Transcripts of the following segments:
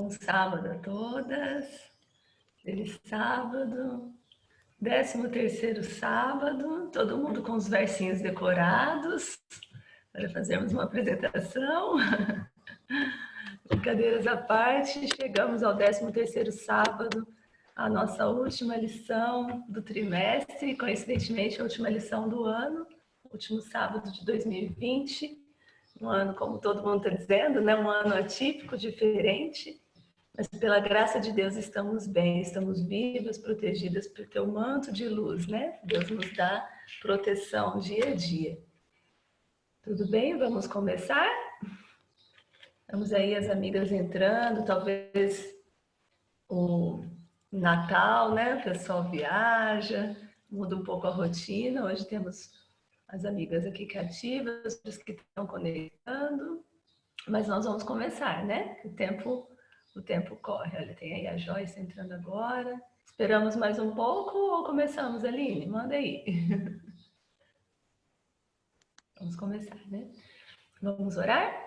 Bom sábado a todas. Feliz sábado. 13º sábado. Todo mundo com os versinhos decorados para fazermos uma apresentação. Brincadeiras à parte, chegamos ao 13º sábado, a nossa última lição do trimestre, coincidentemente a última lição do ano, último sábado de 2020. Um ano, como todo mundo está dizendo, né? Um ano atípico, diferente, mas pela graça de Deus estamos bem, estamos vivas, protegidas por teu manto de luz, né? Deus nos dá proteção dia a dia. Tudo bem? Vamos começar? Estamos aí as amigas entrando, talvez o Natal, né? O pessoal viaja, muda um pouco a rotina. Hoje temos as amigas aqui cativas, os que estão conectando. Mas nós vamos começar, né? O tempo corre. Olha, tem aí a Joyce entrando agora. Esperamos mais um pouco ou começamos, Aline? Manda aí. Vamos começar, né? Vamos orar?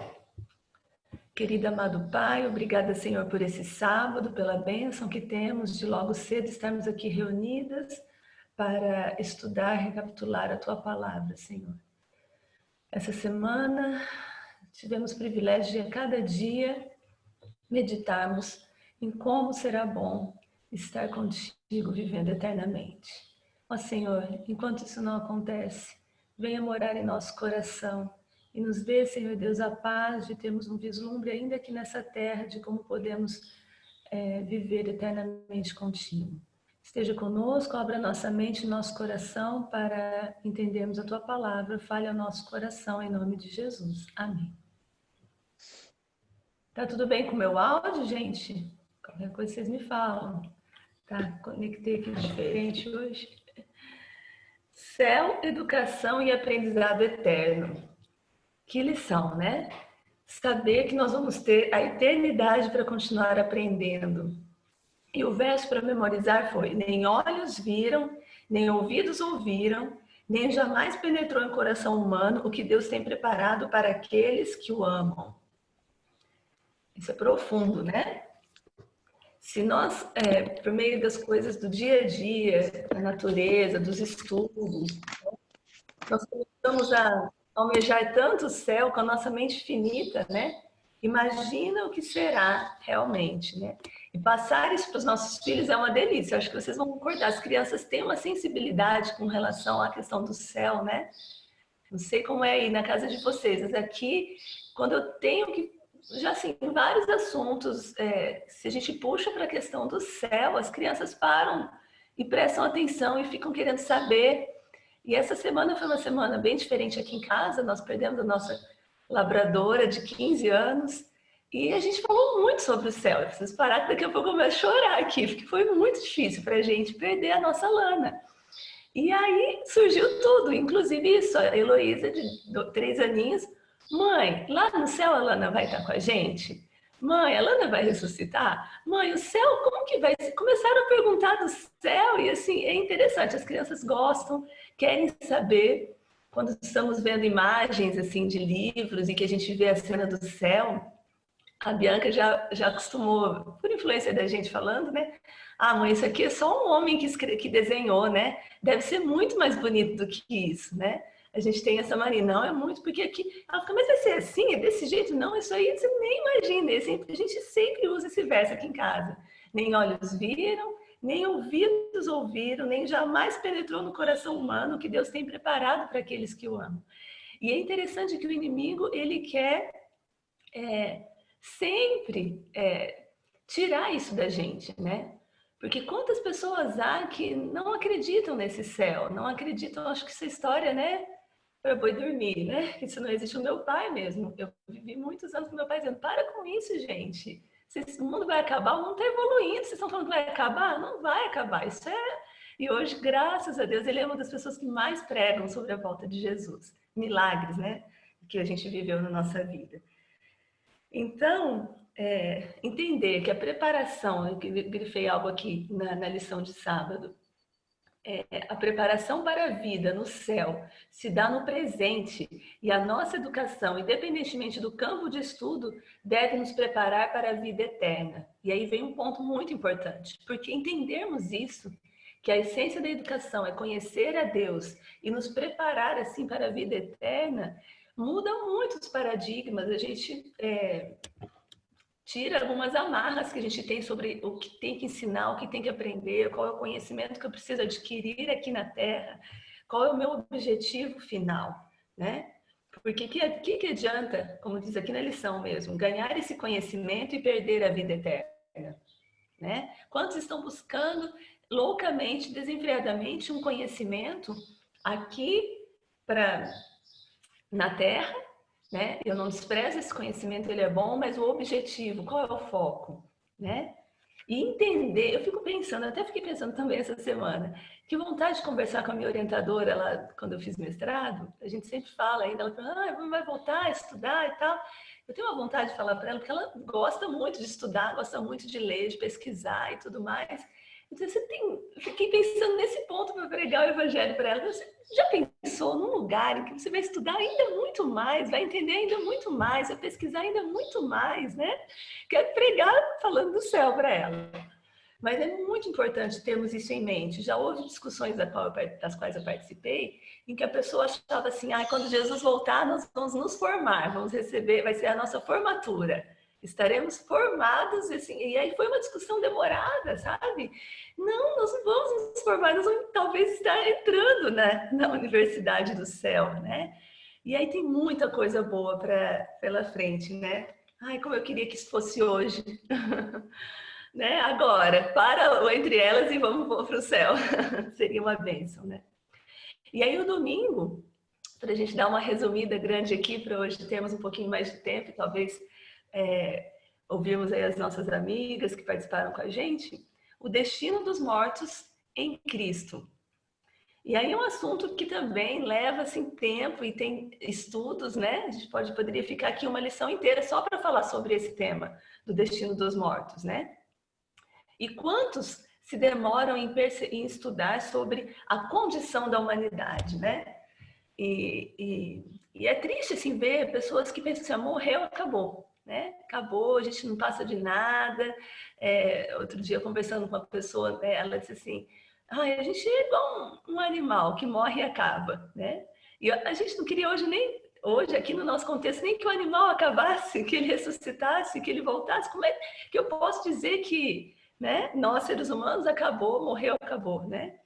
Querido amado Pai, obrigada, Senhor, por esse sábado, pela bênção que temos de logo cedo estarmos aqui reunidas para estudar, recapitular a Tua palavra, Senhor. Essa semana tivemos o privilégio de a cada dia meditarmos em como será bom estar contigo vivendo eternamente. Ó Senhor, enquanto isso não acontece, venha morar em nosso coração e nos dê, Senhor Deus, a paz de termos um vislumbre ainda aqui nessa terra de como podemos viver eternamente contigo. Esteja conosco, abra nossa mente e nosso coração para entendermos a Tua palavra. Fale ao nosso coração, em nome de Jesus. Amém. Tá tudo bem com o meu áudio, gente? Qualquer coisa vocês me falam. Tá, conectei aqui diferente hoje. Céu, educação e aprendizado eterno. Que lição, né? Saber que nós vamos ter a eternidade para continuar aprendendo. E o verso para memorizar foi: nem olhos viram, nem ouvidos ouviram, nem jamais penetrou em coração humano o que Deus tem preparado para aqueles que o amam. Isso é profundo, né? Se nós, por meio das coisas do dia a dia, da natureza, dos estudos, nós começamos a almejar tanto o céu com a nossa mente finita, né? Imagina o que será realmente, né? E passar isso para os nossos filhos é uma delícia. Eu acho que vocês vão concordar. As crianças têm uma sensibilidade com relação à questão do céu, né? Não sei como é aí na casa de vocês, mas aqui, quando eu tenho que já assim, em vários assuntos, se a gente puxa para a questão do céu, as crianças param e prestam atenção e ficam querendo saber. E essa semana foi uma semana bem diferente aqui em casa. Nós perdemos a nossa labradora de 15 anos e a gente falou muito sobre o céu. Eu preciso parar que daqui a pouco eu começo a chorar aqui, porque foi muito difícil para a gente perder a nossa Lana. E aí surgiu tudo, inclusive isso, a Heloísa, de 3 aninhos. Mãe, lá no céu a Lana vai estar com a gente? Mãe, a Lana vai ressuscitar? Mãe, o céu, como que vai ser? Começaram a perguntar do céu e assim, é interessante, as crianças gostam, querem saber. Quando estamos vendo imagens assim de livros e que a gente vê a cena do céu, a Bianca já acostumou, por influência da gente falando, né? Ah, mãe, isso aqui é só um homem que desenhou, né? Deve ser muito mais bonito do que isso, né? A gente tem essa mania, não, é muito, porque aqui... Ela fica, mas vai ser assim, é desse jeito? Não, isso aí você nem imagina. A gente sempre usa esse verso aqui em casa. Nem olhos viram, nem ouvidos ouviram, nem jamais penetrou no coração humano o que Deus tem preparado para aqueles que o amam. E é interessante que o inimigo, ele quer sempre tirar isso da gente, né? Porque quantas pessoas há que não acreditam nesse céu, não acreditam, acho que essa história, né? Para boi dormir, né? Que isso não existe. O meu pai mesmo. Eu vivi muitos anos com meu pai dizendo: para com isso, gente. O mundo vai acabar, o mundo está evoluindo. Vocês estão falando que vai acabar? Não vai acabar. Isso é. E hoje, graças a Deus, ele é uma das pessoas que mais pregam sobre a volta de Jesus. Milagres, né? Que a gente viveu na nossa vida. Então, entender que a preparação, eu grifei algo aqui na lição de sábado, a preparação para a vida no céu se dá no presente e a nossa educação, independentemente do campo de estudo, deve nos preparar para a vida eterna. E aí vem um ponto muito importante, porque entendermos isso, que a essência da educação é conhecer a Deus e nos preparar assim para a vida eterna, muda muito os paradigmas. A gente tira algumas amarras que a gente tem sobre o que tem que ensinar, o que tem que aprender, qual é o conhecimento que eu preciso adquirir aqui na Terra, qual é o meu objetivo final, né? Porque que adianta, como diz aqui na lição mesmo, ganhar esse conhecimento e perder a vida eterna, né? Quantos estão buscando loucamente, desenfreadamente um conhecimento aqui para na Terra, né? Eu não desprezo esse conhecimento, ele é bom, mas o objetivo, qual é o foco, né? E entender, eu fico pensando, até fiquei pensando também essa semana, que vontade de conversar com a minha orientadora lá, quando eu fiz mestrado, a gente sempre fala ainda, ela fala, vai voltar a estudar e tal. Eu tenho uma vontade de falar para ela, porque ela gosta muito de estudar, gosta muito de ler, de pesquisar e tudo mais. Então, fiquei pensando nesse ponto para pregar o evangelho para ela. Você já pensou num lugar em que você vai estudar ainda muito mais, vai entender ainda muito mais, vai pesquisar ainda muito mais, né? Quero pregar falando do céu para ela. Mas é muito importante termos isso em mente. Já houve discussões das quais eu participei, em que a pessoa achava assim, quando Jesus voltar, nós vamos nos formar, vamos receber, vai ser a nossa formatura. Estaremos formados, assim, e aí foi uma discussão demorada, sabe? Não, nós não vamos nos formar, nós vamos talvez estar entrando na universidade do céu, né? E aí tem muita coisa boa pela frente, né? Ai, como eu queria que isso fosse hoje. Né? Agora, para entre elas e vamos para o céu. Seria uma bênção, né? E aí o domingo, para a gente dar uma resumida grande aqui, para hoje termos um pouquinho mais de tempo, talvez ouvirmos aí as nossas amigas que participaram com a gente, o destino dos mortos em Cristo. E aí é um assunto que também leva assim, tempo e tem estudos, né? A gente poderia ficar aqui uma lição inteira só para falar sobre esse tema do destino dos mortos, né? E quantos se demoram em estudar sobre a condição da humanidade, né? E é triste assim ver pessoas que pensam assim, morreu, acabou, né? Acabou, a gente não passa de nada. Outro dia conversando com uma pessoa, né, ela disse assim, a gente é igual um animal que morre e acaba, né? E a gente não queria hoje aqui no nosso contexto nem que o animal acabasse, que ele ressuscitasse, que ele voltasse. Como é que eu posso dizer que, né, nós seres humanos acabou, morreu, acabou, né?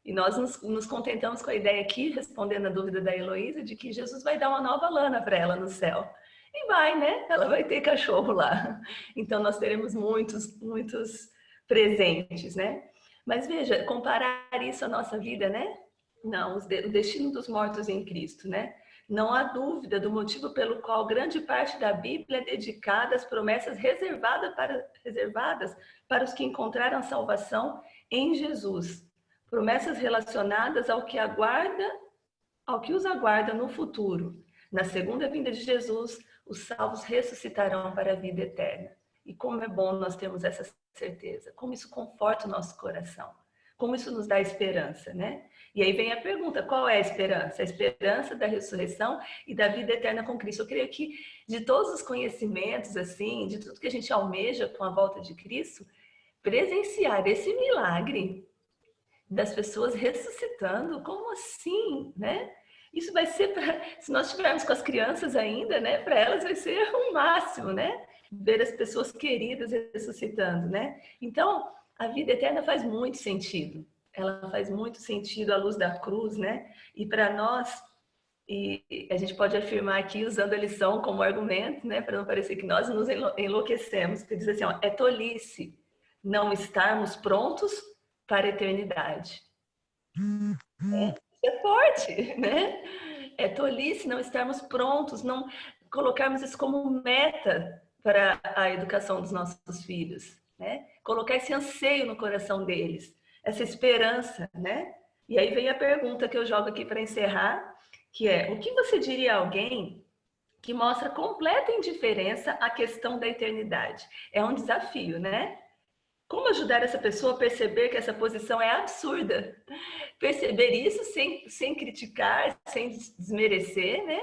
E nós nos contentamos com a ideia aqui, respondendo a dúvida da Heloísa, de que Jesus vai dar uma nova Lana para ela no céu. E vai, né? Ela vai ter cachorro lá. Então nós teremos muitos, muitos presentes, né? Mas veja, comparar isso à nossa vida, né? Não, o destino dos mortos em Cristo, né? Não há dúvida do motivo pelo qual grande parte da Bíblia é dedicada às promessas reservadas para os que encontraram salvação em Jesus. Promessas relacionadas ao que os aguarda no futuro. Na segunda vinda de Jesus, os salvos ressuscitarão para a vida eterna. E como é bom nós termos essa certeza, como isso conforta o nosso coração, como isso nos dá esperança, né? E aí vem a pergunta, qual é a esperança? A esperança da ressurreição e da vida eterna com Cristo. Eu creio que de todos os conhecimentos, assim, de tudo que a gente almeja com a volta de Cristo, presenciar esse milagre das pessoas ressuscitando, como assim, né? Isso vai ser se nós estivermos com as crianças ainda, né? Para elas vai ser o máximo, né? Ver as pessoas queridas ressuscitando, né? Então, a vida eterna faz muito sentido. Ela faz muito sentido à luz da cruz, né? E para nós, e a gente pode afirmar aqui usando a lição como argumento, né? Para não parecer que nós nos enlouquecemos, que diz assim, ó, é tolice não estarmos prontos para a eternidade. Isso é forte, né? É tolice não estarmos prontos, não colocarmos isso como meta para a educação dos nossos filhos, né? Colocar esse anseio no coração deles, essa esperança, né? E aí vem a pergunta que eu jogo aqui para encerrar, que é: o que você diria a alguém que mostra completa indiferença à questão da eternidade? É um desafio, né? como ajudar essa pessoa a perceber que essa posição é absurda? Perceber isso sem criticar, sem desmerecer, né?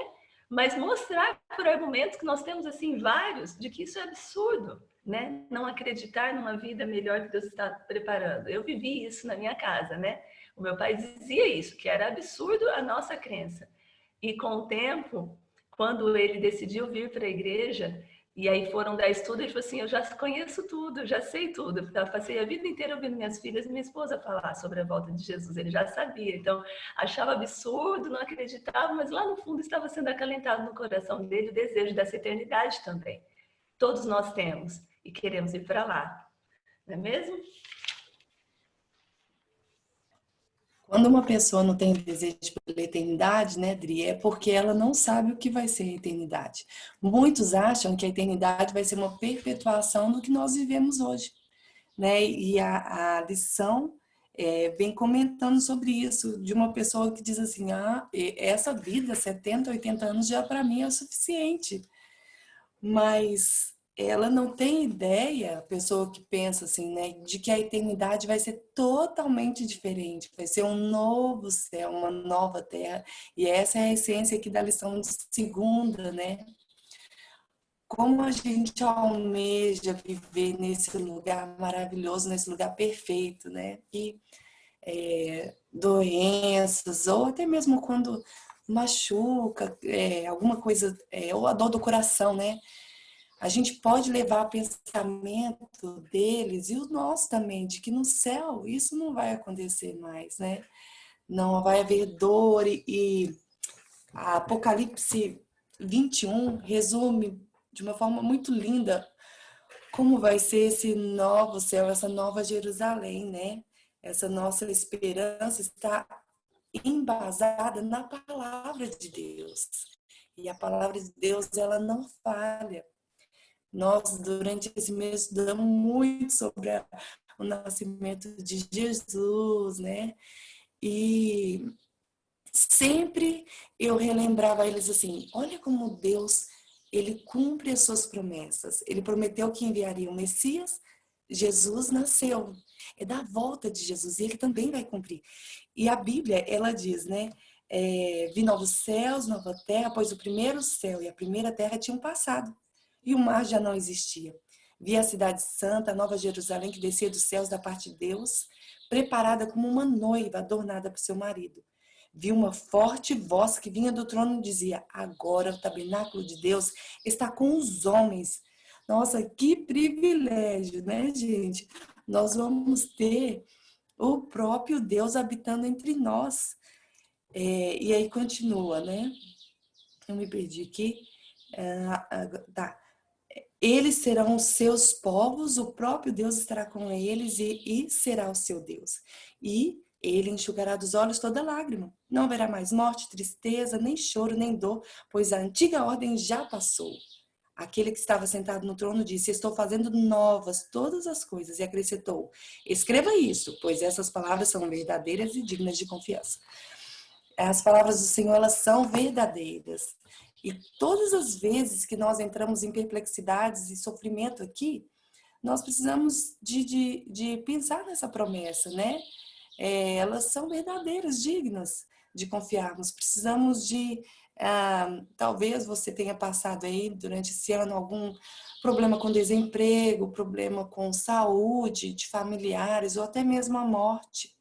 Mas mostrar por argumentos que nós temos, assim, vários, de que isso é absurdo, né? Não acreditar numa vida melhor que Deus está preparando. Eu vivi isso na minha casa, né? O meu pai dizia isso, que era absurdo a nossa crença. E com o tempo, quando ele decidiu vir para a igreja, e aí foram dar estudo, ele falou assim, eu já conheço tudo, já sei tudo. Eu passei a vida inteira ouvindo minhas filhas e minha esposa falar sobre a volta de Jesus, ele já sabia. Então, achava absurdo, não acreditava, mas lá no fundo estava sendo acalentado no coração dele o desejo dessa eternidade também. Todos nós temos e queremos ir para lá, não é mesmo? Quando uma pessoa não tem desejo pela eternidade, né, Dri, é porque ela não sabe o que vai ser a eternidade. Muitos acham que a eternidade vai ser uma perpetuação do que nós vivemos hoje, né? E a lição vem comentando sobre isso, de uma pessoa que diz assim, essa vida, 70, 80 anos, já para mim é o suficiente. Mas ela não tem ideia, a pessoa que pensa assim, né, de que a eternidade vai ser totalmente diferente, vai ser um novo céu, uma nova terra, e essa é a essência aqui da lição de segunda, né? Como a gente almeja viver nesse lugar maravilhoso, nesse lugar perfeito, né? E doenças, ou até mesmo quando machuca, alguma coisa, ou a dor do coração, né? A gente pode levar pensamento deles e o nosso também, de que no céu isso não vai acontecer mais, né? Não vai haver dor e a Apocalipse 21 resume de uma forma muito linda como vai ser esse novo céu, essa nova Jerusalém, né? Essa nossa esperança está embasada na palavra de Deus. E a palavra de Deus, ela não falha. Nós, durante esse mês, estudamos muito sobre o nascimento de Jesus, né? E sempre eu relembrava a eles assim, olha como Deus, ele cumpre as suas promessas. Ele prometeu que enviaria o Messias, Jesus nasceu. É da volta de Jesus e ele também vai cumprir. E a Bíblia, ela diz, né? Vi novos céus, nova terra, pois o primeiro céu e a primeira terra tinham passado e o mar já não existia. Vi a cidade santa, a nova Jerusalém, que descia dos céus da parte de Deus, preparada como uma noiva adornada para o seu marido. Vi uma forte voz que vinha do trono e dizia, agora o tabernáculo de Deus está com os homens. Nossa, que privilégio, né, gente? Nós vamos ter o próprio Deus habitando entre nós. E aí continua, né? Eu me perdi aqui. Tá. Eles serão os seus povos, o próprio Deus estará com eles e será o seu Deus. E ele enxugará dos olhos toda lágrima. Não haverá mais morte, tristeza, nem choro, nem dor, pois a antiga ordem já passou. Aquele que estava sentado no trono disse, estou fazendo novas todas as coisas, e acrescentou, escreva isso, pois essas palavras são verdadeiras e dignas de confiança. As palavras do Senhor, elas são verdadeiras. E todas as vezes que nós entramos em perplexidades e sofrimento aqui, nós precisamos de pensar nessa promessa, né? Elas são verdadeiras, dignas de confiarmos. Precisamos talvez você tenha passado aí durante esse ano algum problema com desemprego, problema com saúde, de familiares ou até mesmo a morte.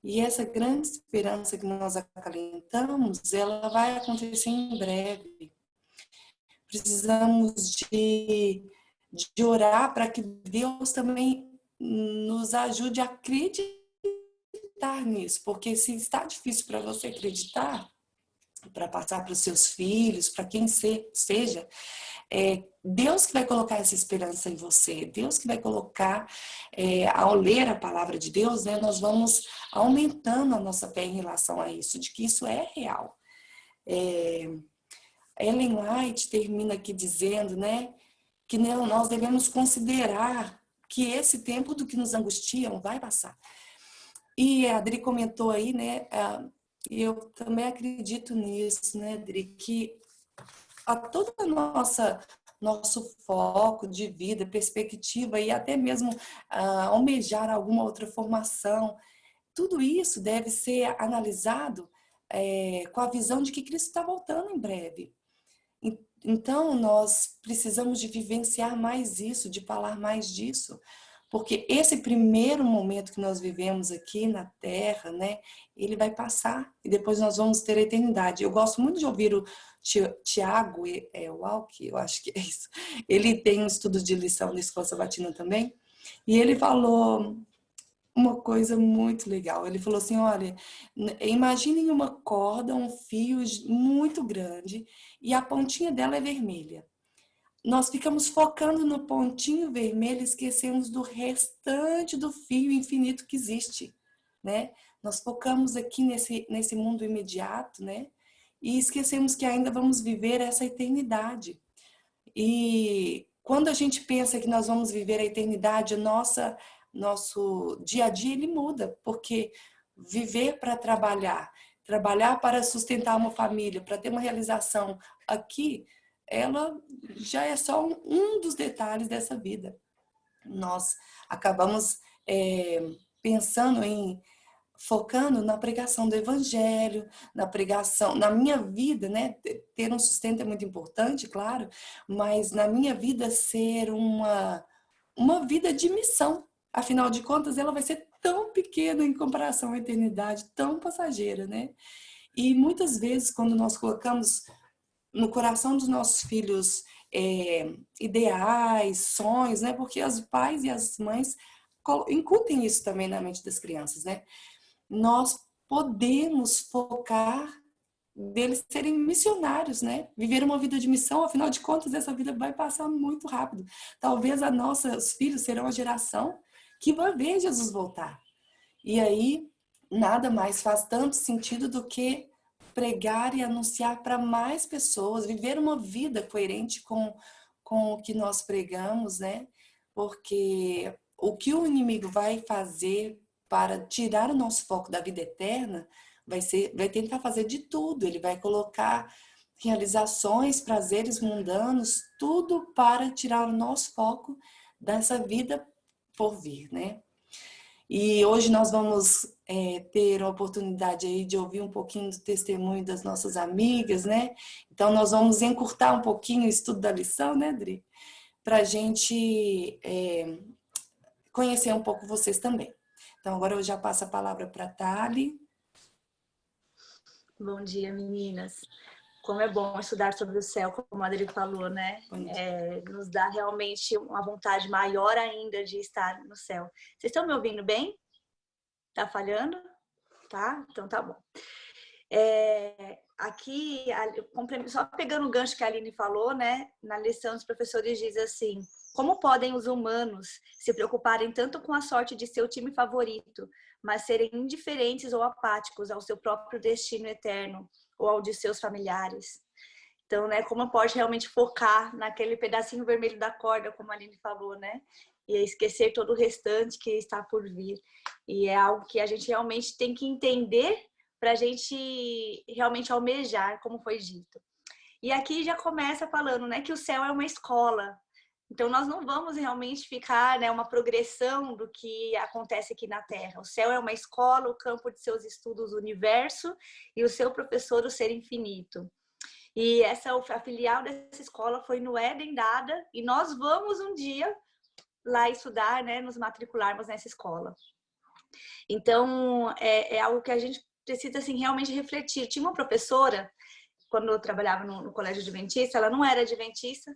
E essa grande esperança que nós acalentamos, ela vai acontecer em breve. Precisamos de orar para que Deus também nos ajude a acreditar nisso, porque se está difícil para você acreditar, para passar para os seus filhos, para quem seja, Deus que vai colocar essa esperança em você, Deus que vai colocar, ao ler a palavra de Deus, né, nós vamos aumentando a nossa fé em relação a isso, de que isso é real. Ellen White termina aqui dizendo, né, que nós devemos considerar que esse tempo do que nos angustiam vai passar. E a Adri comentou aí, né, e eu também acredito nisso, né, Adri, que a toda a nosso foco de vida, perspectiva e até mesmo almejar alguma outra formação. Tudo isso deve ser analisado com a visão de que Cristo está voltando em breve. Então, nós precisamos de vivenciar mais isso, de falar mais disso, porque esse primeiro momento que nós vivemos aqui na Terra, né, ele vai passar e depois nós vamos ter a eternidade. Eu gosto muito de ouvir o Tiago Walk, eu acho que é isso. Ele tem um estudo de lição na Escola Sabatina também, e ele falou uma coisa muito legal. Ele falou assim, olha, imaginem uma corda, um fio muito grande e a pontinha dela é vermelha. Nós ficamos focando no pontinho vermelho e esquecemos do restante do fio infinito que existe, né? Nós focamos aqui nesse mundo imediato, né? E esquecemos que ainda vamos viver essa eternidade. E quando a gente pensa que nós vamos viver a eternidade, nosso dia a dia ele muda, porque viver para trabalhar para sustentar uma família, para ter uma realização aqui, ela já é só um dos detalhes dessa vida. Nós acabamos pensando focando na pregação do evangelho, na pregação, na minha vida, né? Ter um sustento é muito importante, claro, mas na minha vida ser uma vida de missão. Afinal de contas, ela vai ser tão pequena em comparação à eternidade, tão passageira, né? E muitas vezes, quando nós colocamos no coração dos nossos filhos ideais, sonhos, né? Porque os pais e as mães incutem isso também na mente das crianças, né? Nós podemos focar deles serem missionários, né? Viver uma vida de missão, afinal de contas, essa vida vai passar muito rápido. Talvez os filhos serão a geração que vai ver Jesus voltar. E aí, nada mais faz tanto sentido do que pregar e anunciar para mais pessoas, viver uma vida coerente com o que nós pregamos, né? Porque o que o inimigo vai fazer para tirar o nosso foco da vida eterna vai tentar fazer de tudo. Ele vai colocar realizações, prazeres mundanos, tudo para tirar o nosso foco dessa vida por vir, né? E hoje nós vamos ter a oportunidade aí de ouvir um pouquinho do testemunho das nossas amigas, né? Então nós vamos encurtar um pouquinho o estudo da lição, né, Dri? Para a gente conhecer um pouco vocês também. Então agora eu já passo a palavra para a Thali. Bom dia, meninas. Como é bom estudar sobre o céu, como a Adri falou, né? Nos dá realmente uma vontade maior ainda de estar no céu. Vocês estão me ouvindo bem? Tá falhando? Tá? Então tá bom. Aqui, só pegando o gancho que a Aline falou, né? Na lição, os professores dizem assim: como podem os humanos se preocuparem tanto com a sorte de seu time favorito, mas serem indiferentes ou apáticos ao seu próprio destino eterno ou ao de seus familiares? Então, né, como pode realmente focar naquele pedacinho vermelho da corda, como a Aline falou, né? E esquecer todo o restante que está por vir. E é algo que a gente realmente tem que entender para a gente realmente almejar, como foi dito. E aqui já começa falando, né, que o céu é uma escola. Então, nós não vamos realmente ficar, né, uma progressão do que acontece aqui na Terra. O céu é uma escola, o campo de seus estudos, o universo, e o seu professor, o ser infinito. E a filial dessa escola foi no Éden dada, e nós vamos um dia lá estudar, né, nos matricularmos nessa escola. Então, é algo que a gente precisa, assim, realmente refletir. Tinha uma professora, quando eu trabalhava no colégio adventista, ela não era adventista,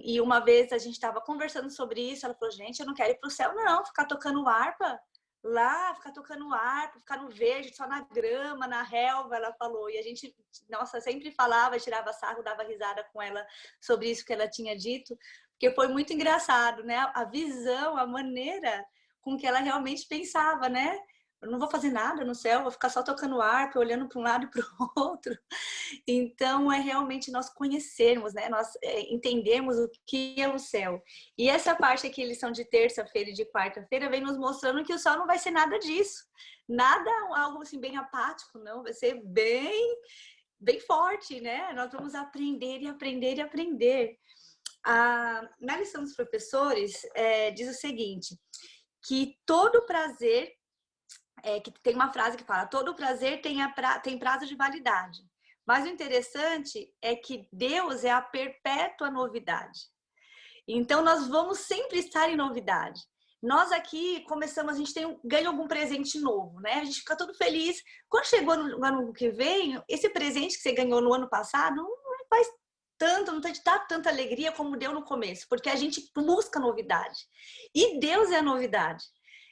e uma vez a gente estava conversando sobre isso, ela falou, gente, eu não quero ir para o céu não, ficar tocando harpa lá, ficar tocando harpa, ficar no verde, só na grama, na relva, ela falou. E a gente, nossa, sempre falava, tirava sarro, dava risada com ela sobre isso que ela tinha dito, porque foi muito engraçado, né? A visão, a maneira com que ela realmente pensava, né? Eu não vou fazer nada no céu, vou ficar só tocando harpa, olhando para um lado e para o outro. Então, é realmente nós conhecermos, né? Nós entendermos o que é o céu. E essa parte aqui, lição de terça-feira e de quarta-feira, vem nos mostrando que o céu não vai ser nada disso. Nada, algo assim, bem apático, não. Vai ser bem forte, né? Nós vamos aprender e aprender e aprender. Na lição dos professores, diz o seguinte, que todo prazer, que tem uma frase que fala, todo prazer tem prazo de validade. Mas o interessante é que Deus é a perpétua novidade. Então, nós vamos sempre estar em novidade. Nós aqui começamos, a gente ganha algum presente novo, né? A gente fica todo feliz. Quando chegou no ano que vem, esse presente que você ganhou no ano passado não faz tanto, não te dá tanta alegria como deu no começo, porque a gente busca novidade. E Deus é a novidade.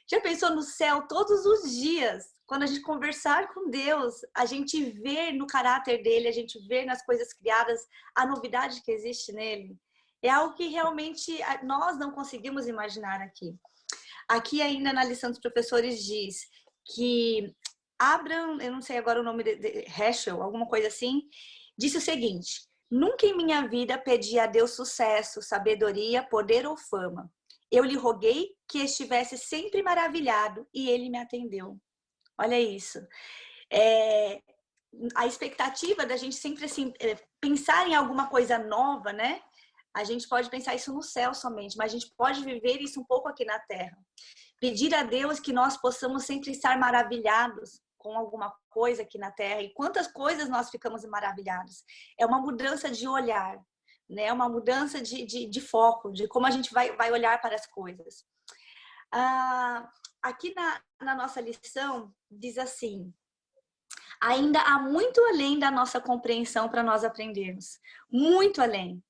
Já pensou no céu todos os dias? Quando a gente conversar com Deus, a gente vê no caráter dele, a gente vê nas coisas criadas a novidade que existe nele. É algo que realmente nós não conseguimos imaginar aqui. Aqui ainda na lição dos professores diz que Abraham, eu não sei agora o nome de Heschel, alguma coisa assim, disse o seguinte: nunca em minha vida pedi a Deus sucesso, sabedoria, poder ou fama. Eu lhe roguei que estivesse sempre maravilhado e ele me atendeu. Olha isso. A expectativa da gente sempre assim, pensar em alguma coisa nova, né? A gente pode pensar isso no céu somente, mas a gente pode viver isso um pouco aqui na terra. Pedir a Deus que nós possamos sempre estar maravilhados com alguma coisa aqui na terra. E quantas coisas nós ficamos maravilhados. É uma mudança de olhar, né? Uma mudança de foco, de como a gente vai olhar para as coisas. Aqui na nossa lição diz assim: ainda há muito além da nossa compreensão para nós aprendermos. Muito além.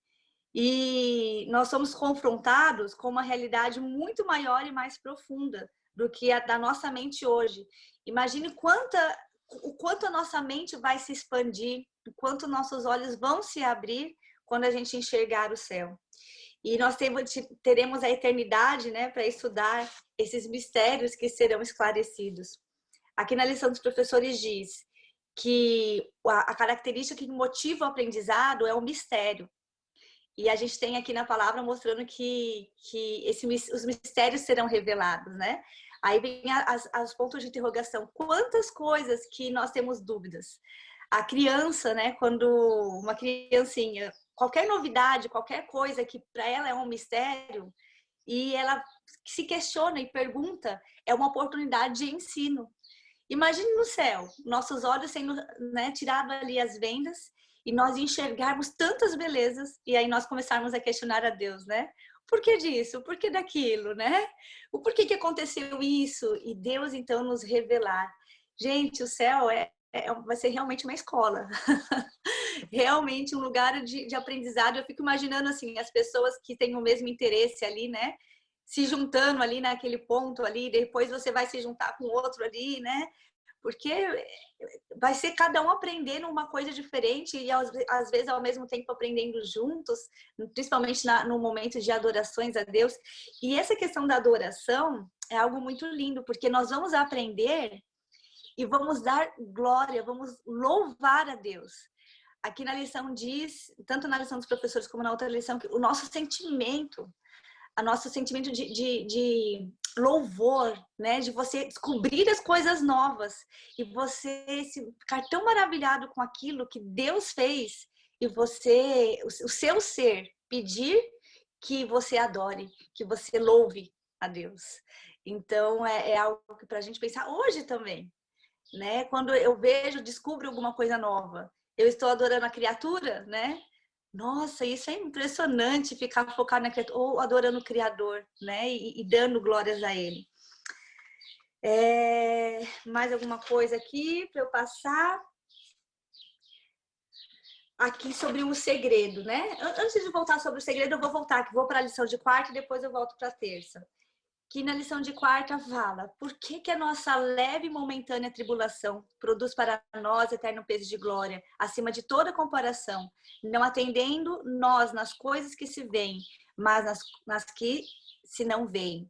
E nós somos confrontados com uma realidade muito maior e mais profunda do que a da nossa mente hoje. Imagine o quanto a nossa mente vai se expandir, o quanto nossos olhos vão se abrir quando a gente enxergar o céu. E nós teremos a eternidade, né, para estudar esses mistérios que serão esclarecidos. Aqui na lição dos professores diz que a característica que motiva o aprendizado é o mistério. E a gente tem aqui na palavra mostrando que os mistérios serão revelados, né? Aí vem os pontos de interrogação. Quantas coisas que nós temos dúvidas? A criança, né? Quando uma criancinha, qualquer novidade, qualquer coisa que para ela é um mistério, e ela se questiona e pergunta, é uma oportunidade de ensino. Imagine no céu, nossos olhos sendo, né, tirados ali as vendas, e nós enxergarmos tantas belezas, e aí nós começarmos a questionar a Deus, né? Por que disso? Por que daquilo, né? O porquê que aconteceu isso? E Deus, então, nos revelar. Gente, o céu vai ser realmente uma escola. Realmente um lugar de aprendizado. Eu fico imaginando, assim, as pessoas que têm o mesmo interesse ali, né? Se juntando ali naquele ponto ali, depois você vai se juntar com outro ali, né? Porque vai ser cada um aprendendo uma coisa diferente e às vezes ao mesmo tempo aprendendo juntos, principalmente no momento de adorações a Deus. E essa questão da adoração é algo muito lindo, porque nós vamos aprender e vamos dar glória, vamos louvar a Deus. Aqui na lição diz, tanto na lição dos professores como na outra lição, que o nosso sentimento de louvor, né? De você descobrir as coisas novas e você ficar tão maravilhado com aquilo que Deus fez e você, o seu ser, pedir que você adore, que você louve a Deus. Então, é algo que para a gente pensar hoje também, né? Quando eu descubro alguma coisa nova, eu estou adorando a criatura, né? Nossa, isso é impressionante, ficar focado na criatura, ou adorando o Criador, né? E dando glórias a Ele. Mais alguma coisa aqui para eu passar? Aqui sobre o segredo, né? Antes de voltar sobre o segredo, eu vou voltar, que vou para a lição de quarta e depois eu volto para a terça. Que na lição de quarta fala: por que a nossa leve e momentânea tribulação produz para nós eterno peso de glória, acima de toda comparação, não atendendo nós nas coisas que se veem, mas nas que se não veem.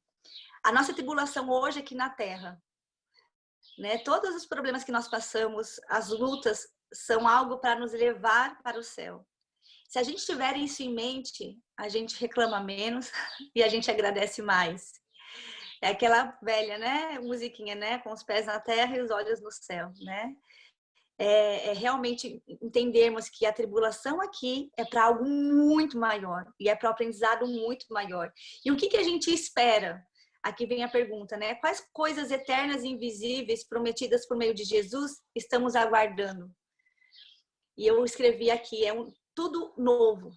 A nossa tribulação hoje aqui na Terra, né? Todos os problemas que nós passamos, as lutas, são algo para nos levar para o céu. Se a gente tiver isso em mente, a gente reclama menos e a gente agradece mais. É aquela velha, né, musiquinha, né, com os pés na terra e os olhos no céu, né? realmente entendermos que a tribulação aqui é para algo muito maior e é para um aprendizado muito maior. E o que a gente espera? Aqui vem a pergunta, né? Quais coisas eternas e invisíveis prometidas por meio de Jesus estamos aguardando? E eu escrevi aqui, tudo novo,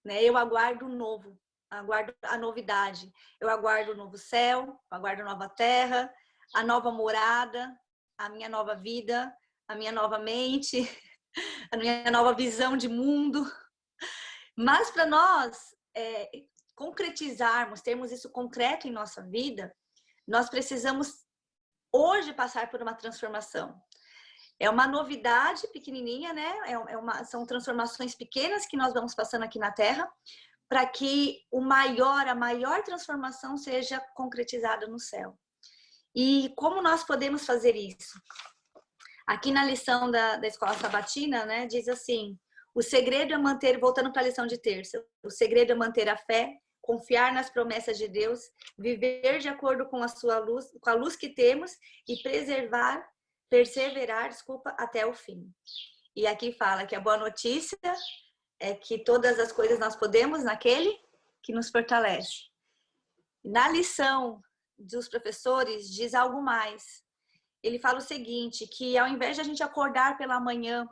né? Eu aguardo o novo, aguardo a novidade. Eu aguardo o novo céu, aguardo a nova terra, a nova morada, a minha nova vida, a minha nova mente, a minha nova visão de mundo. Mas para nós concretizarmos, termos isso concreto em nossa vida, nós precisamos hoje passar por uma transformação. É uma novidade pequenininha, né? São transformações pequenas que nós vamos passando aqui na Terra, para que a maior transformação seja concretizada no céu. E como nós podemos fazer isso? Aqui na lição da Escola Sabatina, né, diz assim: o segredo é manter, voltando para a lição de terça, o segredo é manter a fé, confiar nas promessas de Deus, viver de acordo com a sua luz, com a luz que temos e perseverar, até o fim. E aqui fala que a boa notícia é que todas as coisas nós podemos naquele que nos fortalece. Na lição dos professores diz algo mais. Ele fala o seguinte, que ao invés de a gente acordar pela manhã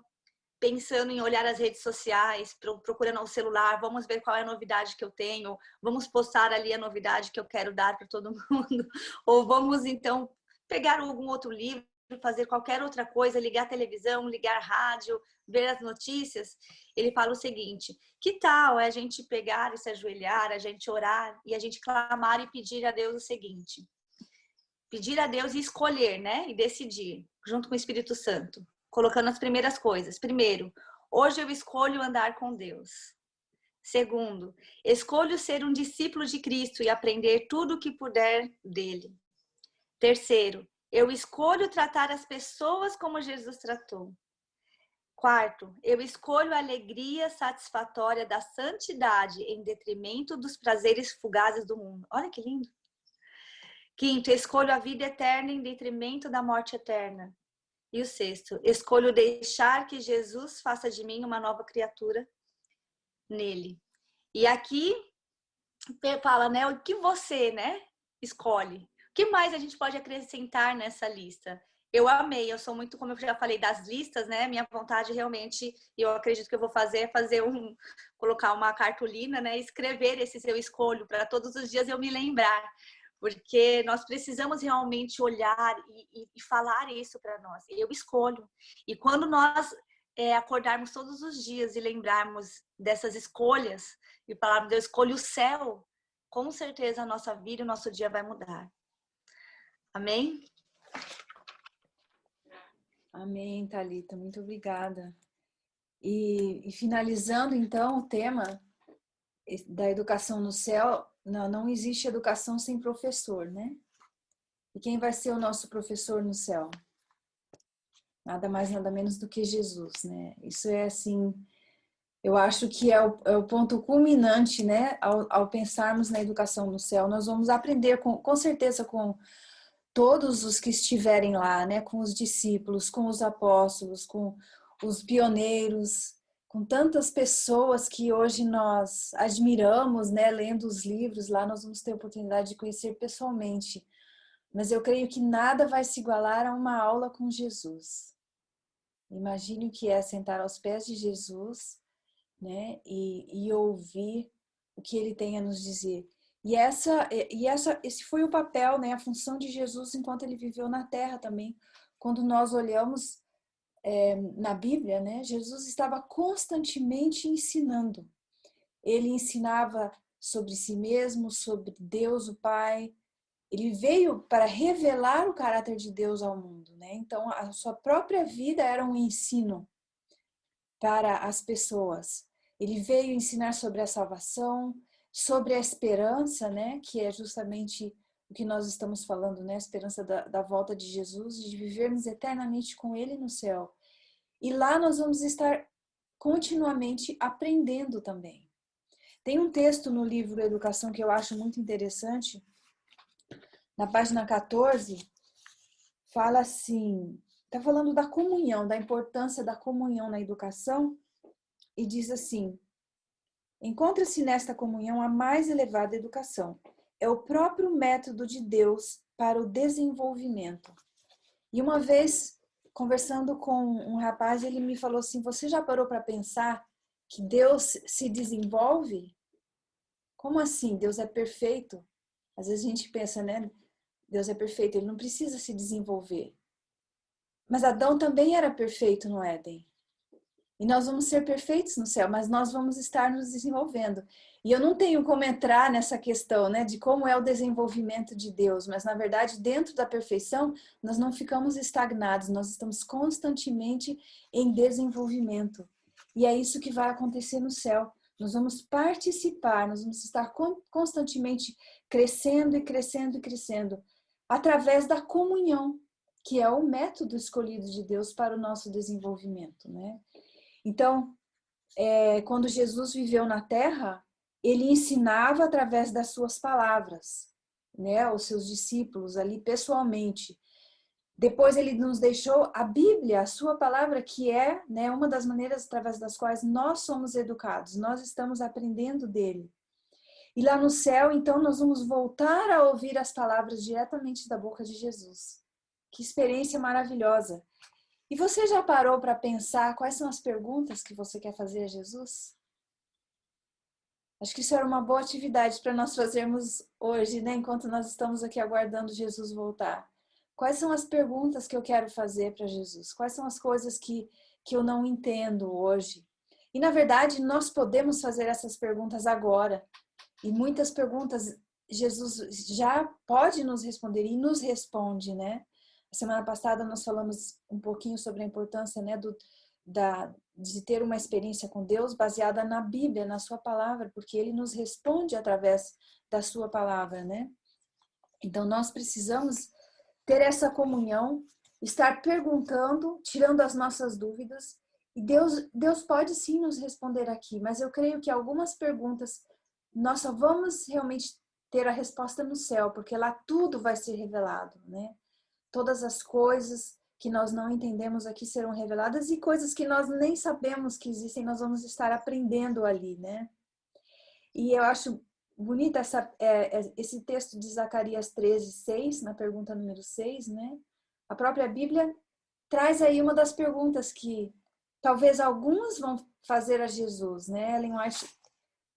pensando em olhar as redes sociais, procurando o celular, vamos ver qual é a novidade que eu tenho, vamos postar ali a novidade que eu quero dar para todo mundo, ou vamos então pegar algum outro livro, fazer qualquer outra coisa, ligar a televisão, ligar rádio, ver as notícias. Ele fala o seguinte: que tal a gente pegar e se ajoelhar, a gente orar e a gente clamar e pedir a Deus o seguinte: pedir a Deus e escolher, né? E decidir, junto com o Espírito Santo, colocando as primeiras coisas. Primeiro, hoje eu escolho andar com Deus. Segundo, escolho ser um discípulo de Cristo e aprender tudo o que puder dele. Terceiro, eu escolho tratar as pessoas como Jesus tratou. Quarto, eu escolho a alegria satisfatória da santidade em detrimento dos prazeres fugazes do mundo. Olha que lindo! Quinto, escolho a vida eterna em detrimento da morte eterna. E o sexto, escolho deixar que Jesus faça de mim uma nova criatura nele. E aqui fala, né, o que você, né, escolhe. O que mais a gente pode acrescentar nessa lista? Eu amei, eu sou muito, como eu já falei, das listas, né? Minha vontade realmente, e eu acredito que eu vou fazer, colocar uma cartolina, né? Escrever esses eu escolho, para todos os dias eu me lembrar. Porque nós precisamos realmente olhar e falar isso para nós. Eu escolho. E quando nós acordarmos todos os dias e lembrarmos dessas escolhas e falarmos, eu escolho o céu, com certeza a nossa vida e o nosso dia vai mudar. Amém? Amém, Thalita. Muito obrigada. E finalizando, então, o tema da educação no céu, não existe educação sem professor, né? E quem vai ser o nosso professor no céu? Nada mais, nada menos do que Jesus, né? Isso é assim, eu acho que é o ponto culminante, né? Ao pensarmos na educação no céu, nós vamos aprender com certeza com todos os que estiverem lá, né? Com os discípulos, com os apóstolos, com os pioneiros, com tantas pessoas que hoje nós admiramos, né? Lendo os livros, lá nós vamos ter a oportunidade de conhecer pessoalmente. Mas eu creio que nada vai se igualar a uma aula com Jesus. Imagine o que é sentar aos pés de Jesus, né? E ouvir o que ele tem a nos dizer. Esse foi o papel, né? A função de Jesus enquanto ele viveu na Terra também. Quando nós olhamos na Bíblia, né? Jesus estava constantemente ensinando. Ele ensinava sobre si mesmo, sobre Deus, o Pai. Ele veio para revelar o caráter de Deus ao mundo, né? Então, a sua própria vida era um ensino para as pessoas. Ele veio ensinar sobre a salvação, sobre a esperança, né? Que é justamente o que nós estamos falando, né? A esperança da volta de Jesus, de vivermos eternamente com Ele no céu. E lá nós vamos estar continuamente aprendendo também. Tem um texto no livro Educação que eu acho muito interessante. Na página 14, fala assim, está falando da comunhão, da importância da comunhão na educação, e diz assim: encontra-se nesta comunhão a mais elevada educação. É o próprio método de Deus para o desenvolvimento. E uma vez, conversando com um rapaz, ele me falou assim: você já parou para pensar que Deus se desenvolve? Como assim? Deus é perfeito? Às vezes a gente pensa, né? Deus é perfeito, ele não precisa se desenvolver. Mas Adão também era perfeito no Éden. E nós vamos ser perfeitos no céu, mas nós vamos estar nos desenvolvendo. E eu não tenho como entrar nessa questão, né, de como é o desenvolvimento de Deus, mas na verdade, dentro da perfeição, nós não ficamos estagnados, nós estamos constantemente em desenvolvimento. E é isso que vai acontecer no céu. Nós vamos participar, nós vamos estar constantemente crescendo e crescendo e crescendo, através da comunhão, que é o método escolhido de Deus para o nosso desenvolvimento, né? Então, quando Jesus viveu na Terra, ele ensinava através das suas palavras, né, aos seus discípulos ali pessoalmente. Depois ele nos deixou a Bíblia, a sua palavra, que é, né, uma das maneiras através das quais nós somos educados, nós estamos aprendendo dele. E lá no céu, então, nós vamos voltar a ouvir as palavras diretamente da boca de Jesus. Que experiência maravilhosa! E você já parou para pensar quais são as perguntas que você quer fazer a Jesus? Acho que isso era uma boa atividade para nós fazermos hoje, né? Enquanto nós estamos aqui aguardando Jesus voltar. Quais são as perguntas que eu quero fazer para Jesus? Quais são as coisas que eu não entendo hoje? E, na verdade, nós podemos fazer essas perguntas agora. E muitas perguntas Jesus já pode nos responder e nos responde, né? Semana passada nós falamos um pouquinho sobre a importância, né, de ter uma experiência com Deus baseada na Bíblia, na sua palavra, porque ele nos responde através da sua palavra, né? Então nós precisamos ter essa comunhão, estar perguntando, tirando as nossas dúvidas, e Deus pode sim nos responder aqui, mas eu creio que algumas perguntas nós só vamos realmente ter a resposta no céu, porque lá tudo vai ser revelado, né? Todas as coisas que nós não entendemos aqui serão reveladas e coisas que nós nem sabemos que existem, nós vamos estar aprendendo ali, né? E eu acho bonita esse texto de Zacarias 13:6, na pergunta número 6, né? A própria Bíblia traz aí uma das perguntas que talvez alguns vão fazer a Jesus, né? Ellen White,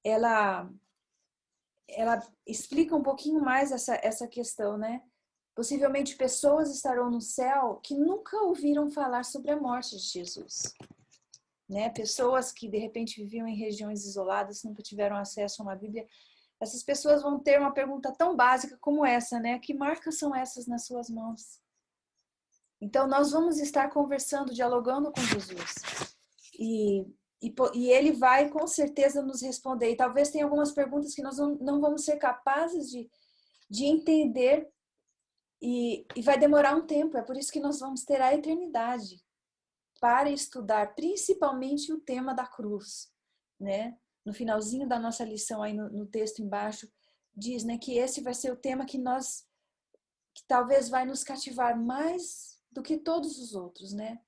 ela explica um pouquinho mais essa questão, né? Possivelmente pessoas estarão no céu que nunca ouviram falar sobre a morte de Jesus, né? Pessoas que de repente viviam em regiões isoladas, nunca tiveram acesso a uma Bíblia. Essas pessoas vão ter uma pergunta tão básica como essa, né? Que marcas são essas nas suas mãos? Então nós vamos estar conversando, dialogando com Jesus. E ele vai com certeza nos responder. E talvez tenha algumas perguntas que nós não vamos ser capazes de entender. E vai demorar um tempo, é por isso que nós vamos ter a eternidade para estudar principalmente o tema da cruz, né? No finalzinho da nossa lição aí no texto embaixo diz, né, que esse vai ser o tema que talvez vai nos cativar mais do que todos os outros, né?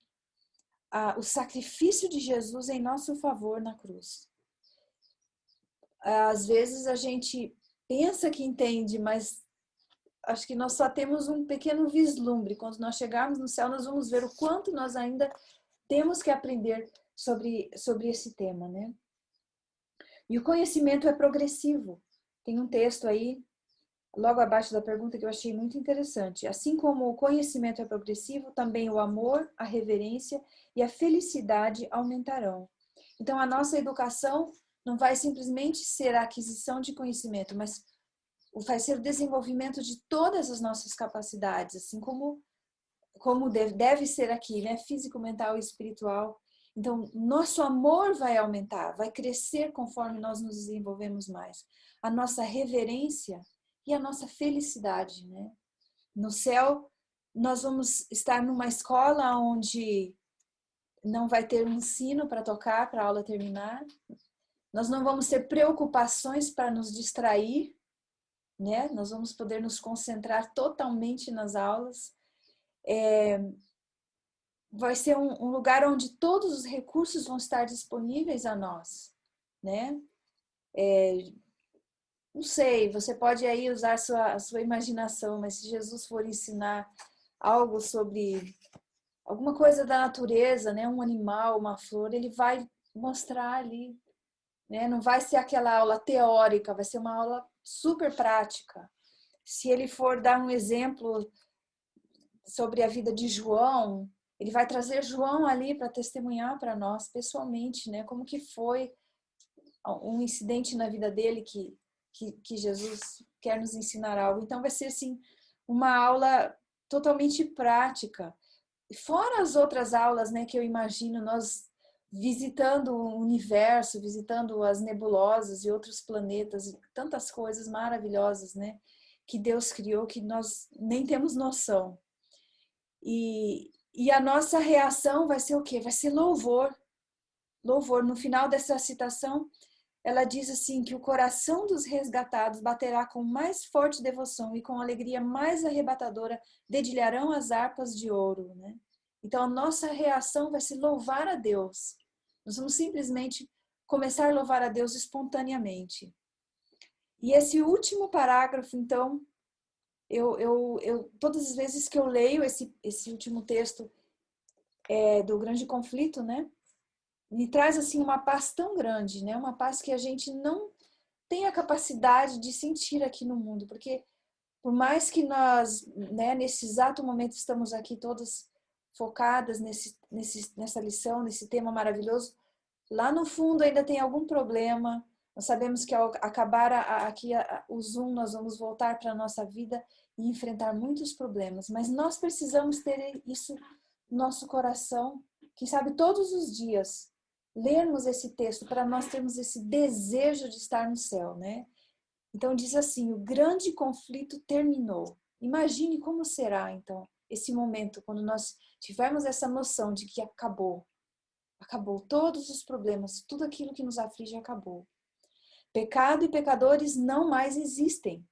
O sacrifício de Jesus em nosso favor na cruz. Às vezes a gente pensa que entende, mas acho que nós só temos um pequeno vislumbre. Quando nós chegarmos no céu, nós vamos ver o quanto nós ainda temos que aprender sobre esse tema, né? E o conhecimento é progressivo. Tem um texto aí, logo abaixo da pergunta, que eu achei muito interessante. Assim como o conhecimento é progressivo, também o amor, a reverência e a felicidade aumentarão. Então, a nossa educação não vai simplesmente ser a aquisição de conhecimento, mas vai ser o desenvolvimento de todas as nossas capacidades, assim como deve ser aqui, né? Físico, mental e espiritual. Então, nosso amor vai aumentar, vai crescer conforme nós nos desenvolvemos mais. A nossa reverência e a nossa felicidade, né? No céu, nós vamos estar numa escola onde não vai ter um sino para tocar, para a aula terminar. Nós não vamos ter preocupações para nos distrair, né? Nós vamos poder nos concentrar totalmente nas aulas. vai ser um lugar onde todos os recursos vão estar disponíveis a nós, né? Não sei, você pode aí usar a sua imaginação, mas se Jesus for ensinar algo sobre alguma coisa da natureza, né? Um animal, uma flor, ele vai mostrar ali, né? Não vai ser aquela aula teórica, vai ser uma aula super prática. Se ele for dar um exemplo sobre a vida de João, ele vai trazer João ali para testemunhar para nós pessoalmente, né? Como que foi um incidente na vida dele que Jesus quer nos ensinar algo. Então vai ser assim uma aula totalmente prática. Fora as outras aulas, né, que eu imagino nós visitando o universo, visitando as nebulosas e outros planetas, e tantas coisas maravilhosas, né, que Deus criou que nós nem temos noção. E a nossa reação vai ser o quê? Vai ser louvor. Louvor. No final dessa citação, ela diz assim que o coração dos resgatados baterá com mais forte devoção e com alegria mais arrebatadora dedilharão as harpas de ouro, né? Então a nossa reação vai ser louvar a Deus. Nós vamos simplesmente começar a louvar a Deus espontaneamente. E esse último parágrafo, então, todas as vezes que eu leio esse último texto do Grande Conflito, né? Me traz assim uma paz tão grande, né? Uma paz que a gente não tem a capacidade de sentir aqui no mundo, porque por mais que nós, né, nesse exato momento estamos aqui todas focadas nessa lição, nesse tema maravilhoso, lá no fundo ainda tem algum problema. Nós sabemos que ao acabar aqui o Zoom, nós vamos voltar para a nossa vida e enfrentar muitos problemas, mas nós precisamos ter isso no nosso coração, quem sabe todos os dias, lermos esse texto para nós termos esse desejo de estar no céu, né? Então diz assim, o grande conflito terminou. Imagine como será, então, esse momento, quando nós tivermos essa noção de que acabou. Acabou todos os problemas, tudo aquilo que nos aflige acabou. Pecado e pecadores não mais existem.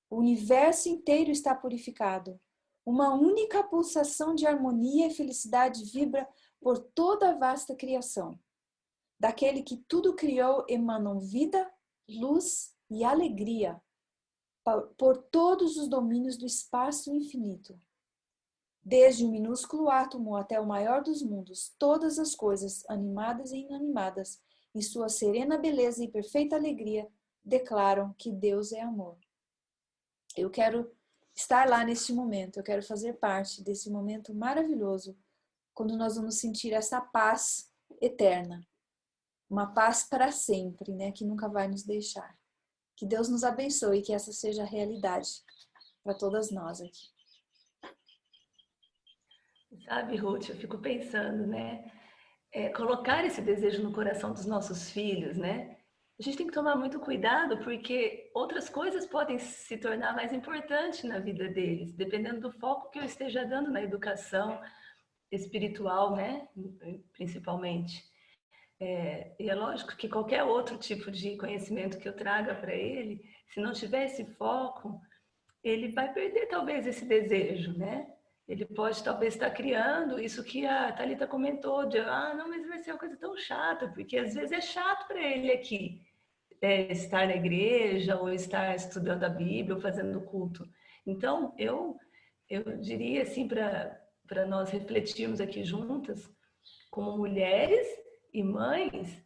O universo inteiro está purificado. Uma única pulsação de harmonia e felicidade vibra por toda a vasta criação. Daquele que tudo criou emanam vida, luz e alegria por todos os domínios do espaço infinito. Desde o minúsculo átomo até o maior dos mundos, todas as coisas, animadas e inanimadas, em sua serena beleza e perfeita alegria, declaram que Deus é amor. Eu quero estar lá neste momento, eu quero fazer parte desse momento maravilhoso, quando nós vamos sentir essa paz eterna. Uma paz para sempre, né, que nunca vai nos deixar. Que Deus nos abençoe e que essa seja a realidade para todas nós aqui. Sabe, Ruth, eu fico pensando, né? Colocar esse desejo no coração dos nossos filhos, né? A gente tem que tomar muito cuidado porque outras coisas podem se tornar mais importantes na vida deles, dependendo do foco que eu esteja dando na educação espiritual, né? Principalmente. E é lógico que qualquer outro tipo de conhecimento que eu traga para ele, se não tiver esse foco, ele vai perder talvez esse desejo, né? Ele pode talvez estar criando isso que a Thalita comentou, de não, mas vai ser uma coisa tão chata, porque às vezes é chato para ele aqui estar na igreja, ou estar estudando a Bíblia, ou fazendo culto. Então, eu diria assim, para nós refletirmos aqui juntas, como mulheres e mães,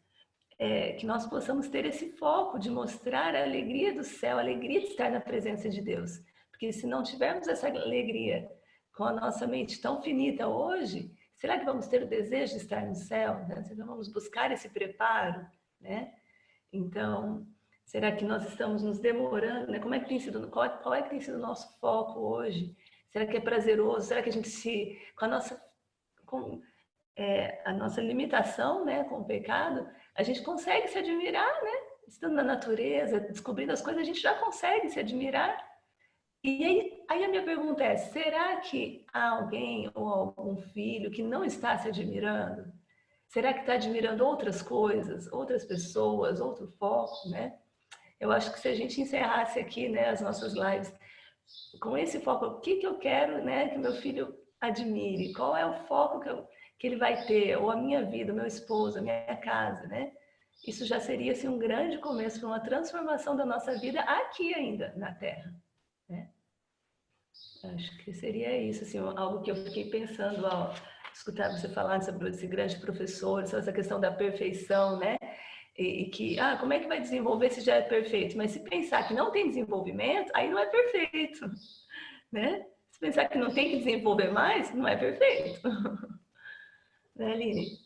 que nós possamos ter esse foco de mostrar a alegria do céu, a alegria de estar na presença de Deus. Porque se não tivermos essa alegria com a nossa mente tão finita hoje, será que vamos ter o desejo de estar no céu? Né? Será que vamos buscar esse preparo? Né? Então, será que nós estamos nos demorando? Né? Como é que tem sido, qual é que tem sido o nosso foco hoje? Será que é prazeroso? Será que a gente com a nossa limitação, né, com o pecado, a gente consegue se admirar, né? Estando na natureza, descobrindo as coisas, a gente já consegue se admirar. E aí a minha pergunta é, será que há alguém ou algum filho que não está se admirando? Será que está admirando outras coisas, outras pessoas, outro foco, né? Eu acho que se a gente encerrasse aqui, né, as nossas lives com esse foco, o que eu quero, né, que meu filho admire, qual é o foco que ele vai ter, ou a minha vida, o meu esposo, a minha casa, né? Isso já seria assim, um grande começo para uma transformação da nossa vida aqui ainda, na Terra, né? Acho que seria isso, assim, algo que eu fiquei pensando ao escutar você falar sobre esse grande professor, sobre essa questão da perfeição, né? E que, como é que vai desenvolver se já é perfeito? Mas se pensar que não tem desenvolvimento, aí não é perfeito, né? Se pensar que não tem que desenvolver mais, não é perfeito. Né, Aline?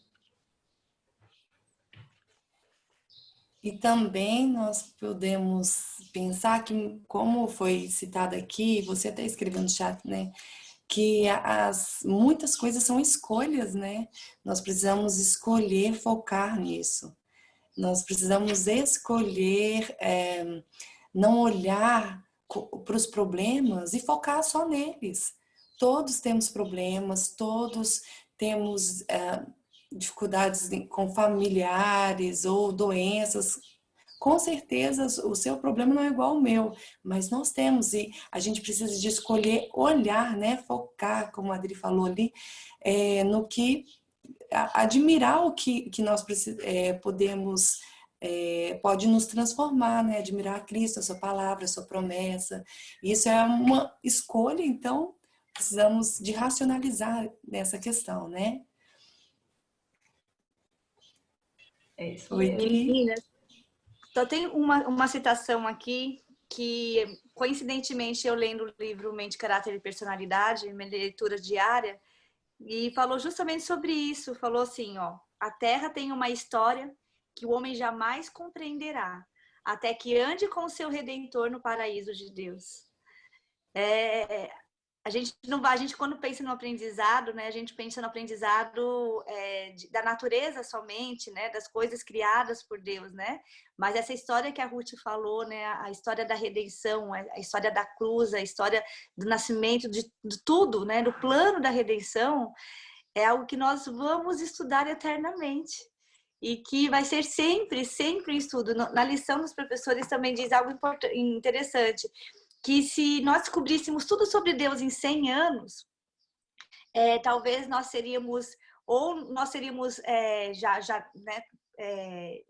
E também nós podemos pensar que, como foi citado aqui, você até escreveu no chat, né? Que muitas coisas são escolhas, né? Nós precisamos escolher focar nisso. Nós precisamos escolher não olhar para os problemas e focar só neles. Todos temos problemas, todos temos dificuldades com familiares ou doenças. Com certeza o seu problema não é igual ao meu, mas nós temos, e a gente precisa de escolher olhar, né? Focar, como a Adri falou ali, no que admirar o que nós podemos, pode nos transformar, né? Admirar Cristo, a sua palavra, a sua promessa. Isso é uma escolha, então precisamos de racionalizar nessa questão, né? É isso. Oi, Gui. Só tem uma citação aqui que, coincidentemente, eu lendo o livro Mente, Caráter e Personalidade, minha leitura diária, e falou justamente sobre isso. Falou assim, ó: a Terra tem uma história que o homem jamais compreenderá, até que ande com o seu Redentor no paraíso de Deus. A gente quando pensa no aprendizado, né, a gente pensa no aprendizado da natureza somente, né, das coisas criadas por Deus, né? Mas essa história que a Ruth falou, né, a história da redenção, a história da cruz, a história do nascimento de tudo, né, do plano da redenção, é algo que nós vamos estudar eternamente. E que vai ser sempre, sempre em estudo. Na lição dos professores também diz algo interessante, que se nós descobríssemos tudo sobre Deus em 100 anos, talvez nós seríamos,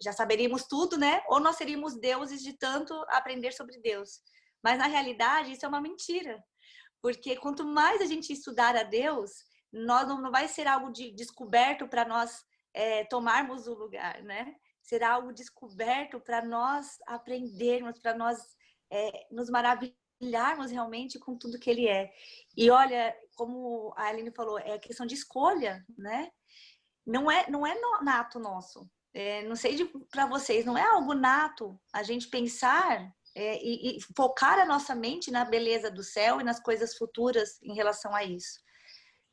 já saberíamos tudo, né? Ou nós seríamos deuses de tanto aprender sobre Deus. Mas na realidade isso é uma mentira, porque quanto mais a gente estudar a Deus, não vai ser algo descoberto para nós tomarmos o lugar, né? Será algo descoberto para nós aprendermos, para nós nos maravilharmos realmente com tudo que ele é. E olha, como a Aline falou, é questão de escolha, né? Não é nato nosso. Não sei para vocês, não é algo nato a gente pensar e focar a nossa mente na beleza do céu e nas coisas futuras em relação a isso.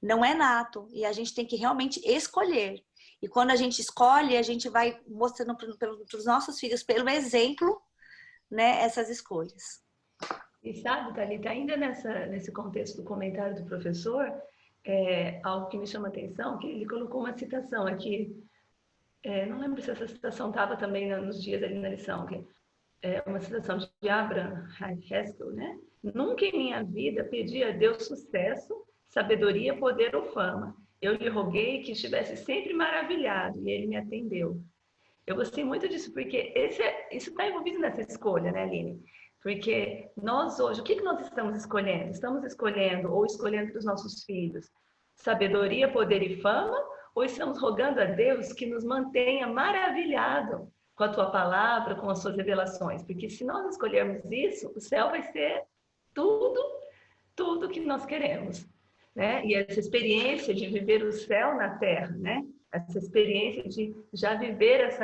Não é nato, e a gente tem que realmente escolher. E quando a gente escolhe, a gente vai mostrando para os nossos filhos, pelo exemplo, né, essas escolhas. E sabe, Thalita, ainda nesse contexto do comentário do professor, algo que me chama a atenção, que ele colocou uma citação aqui, não lembro se essa citação estava também nos dias ali na lição, que é uma citação de Abraham Haskell, né? Nunca em minha vida pedi a Deus sucesso, sabedoria, poder ou fama. Eu lhe roguei que estivesse sempre maravilhado e ele me atendeu. Eu gostei muito disso, porque isso está envolvido nessa escolha, né, Aline? Porque nós hoje, o que nós estamos escolhendo? Estamos escolhendo para os nossos filhos sabedoria, poder e fama? Ou estamos rogando a Deus que nos mantenha maravilhado com a tua palavra, com as suas revelações? Porque se nós escolhermos isso, o céu vai ser tudo que nós queremos, né? E essa experiência de viver o céu na terra, né? Essa experiência de já viver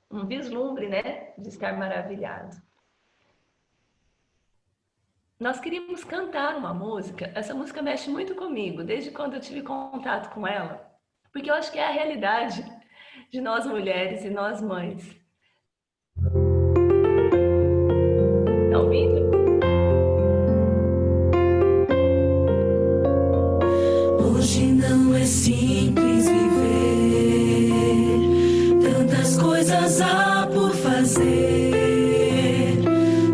um vislumbre, né? De estar maravilhado. Nós queríamos cantar uma música. Essa música mexe muito comigo, desde quando eu tive contato com ela, porque eu acho que é a realidade de nós mulheres e nós mães. Tá ouvindo? Hoje não é simples viver, tantas coisas há por fazer,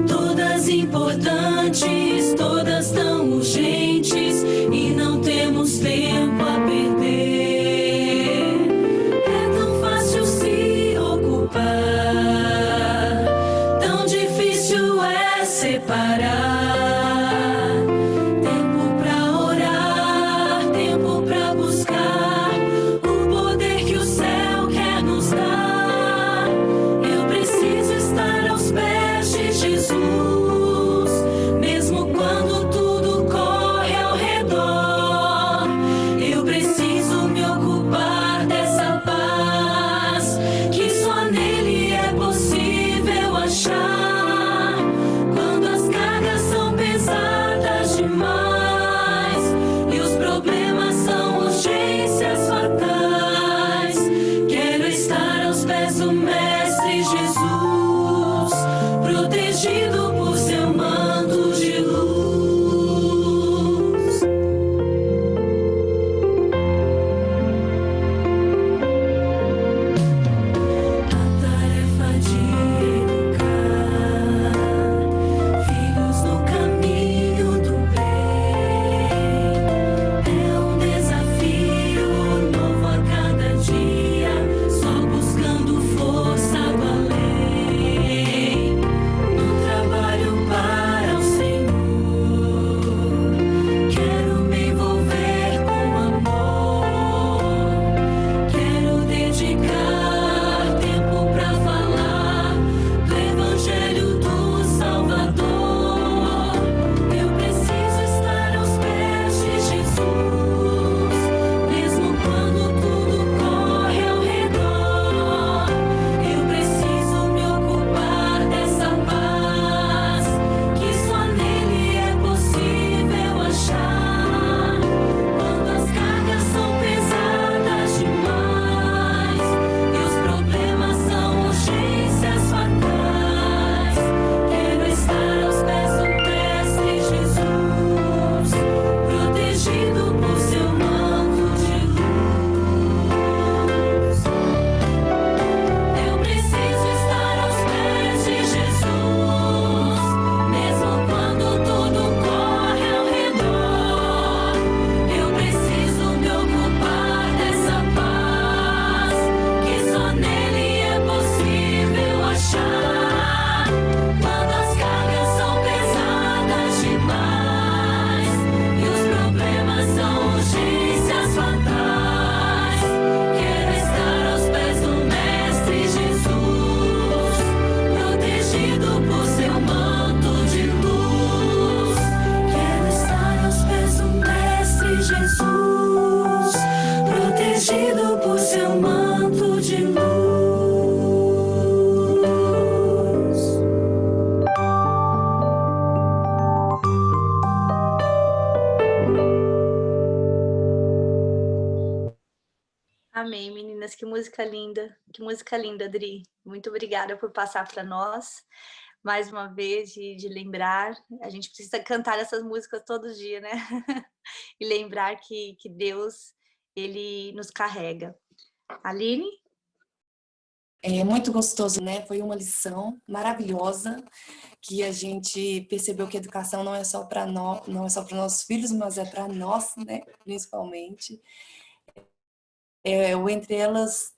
todas importantes, todas tão urgentes, e não temos Amém, meninas. Que música linda, Adri. Muito obrigada por passar para nós. Mais uma vez, de lembrar, a gente precisa cantar essas músicas todo dia, né? E lembrar que Deus, Ele nos carrega. Aline? É muito gostoso, né? Foi uma lição maravilhosa que a gente percebeu que a educação não é só para nós, não é só para nossos filhos, mas é para nós, né? Principalmente. O Entre Elas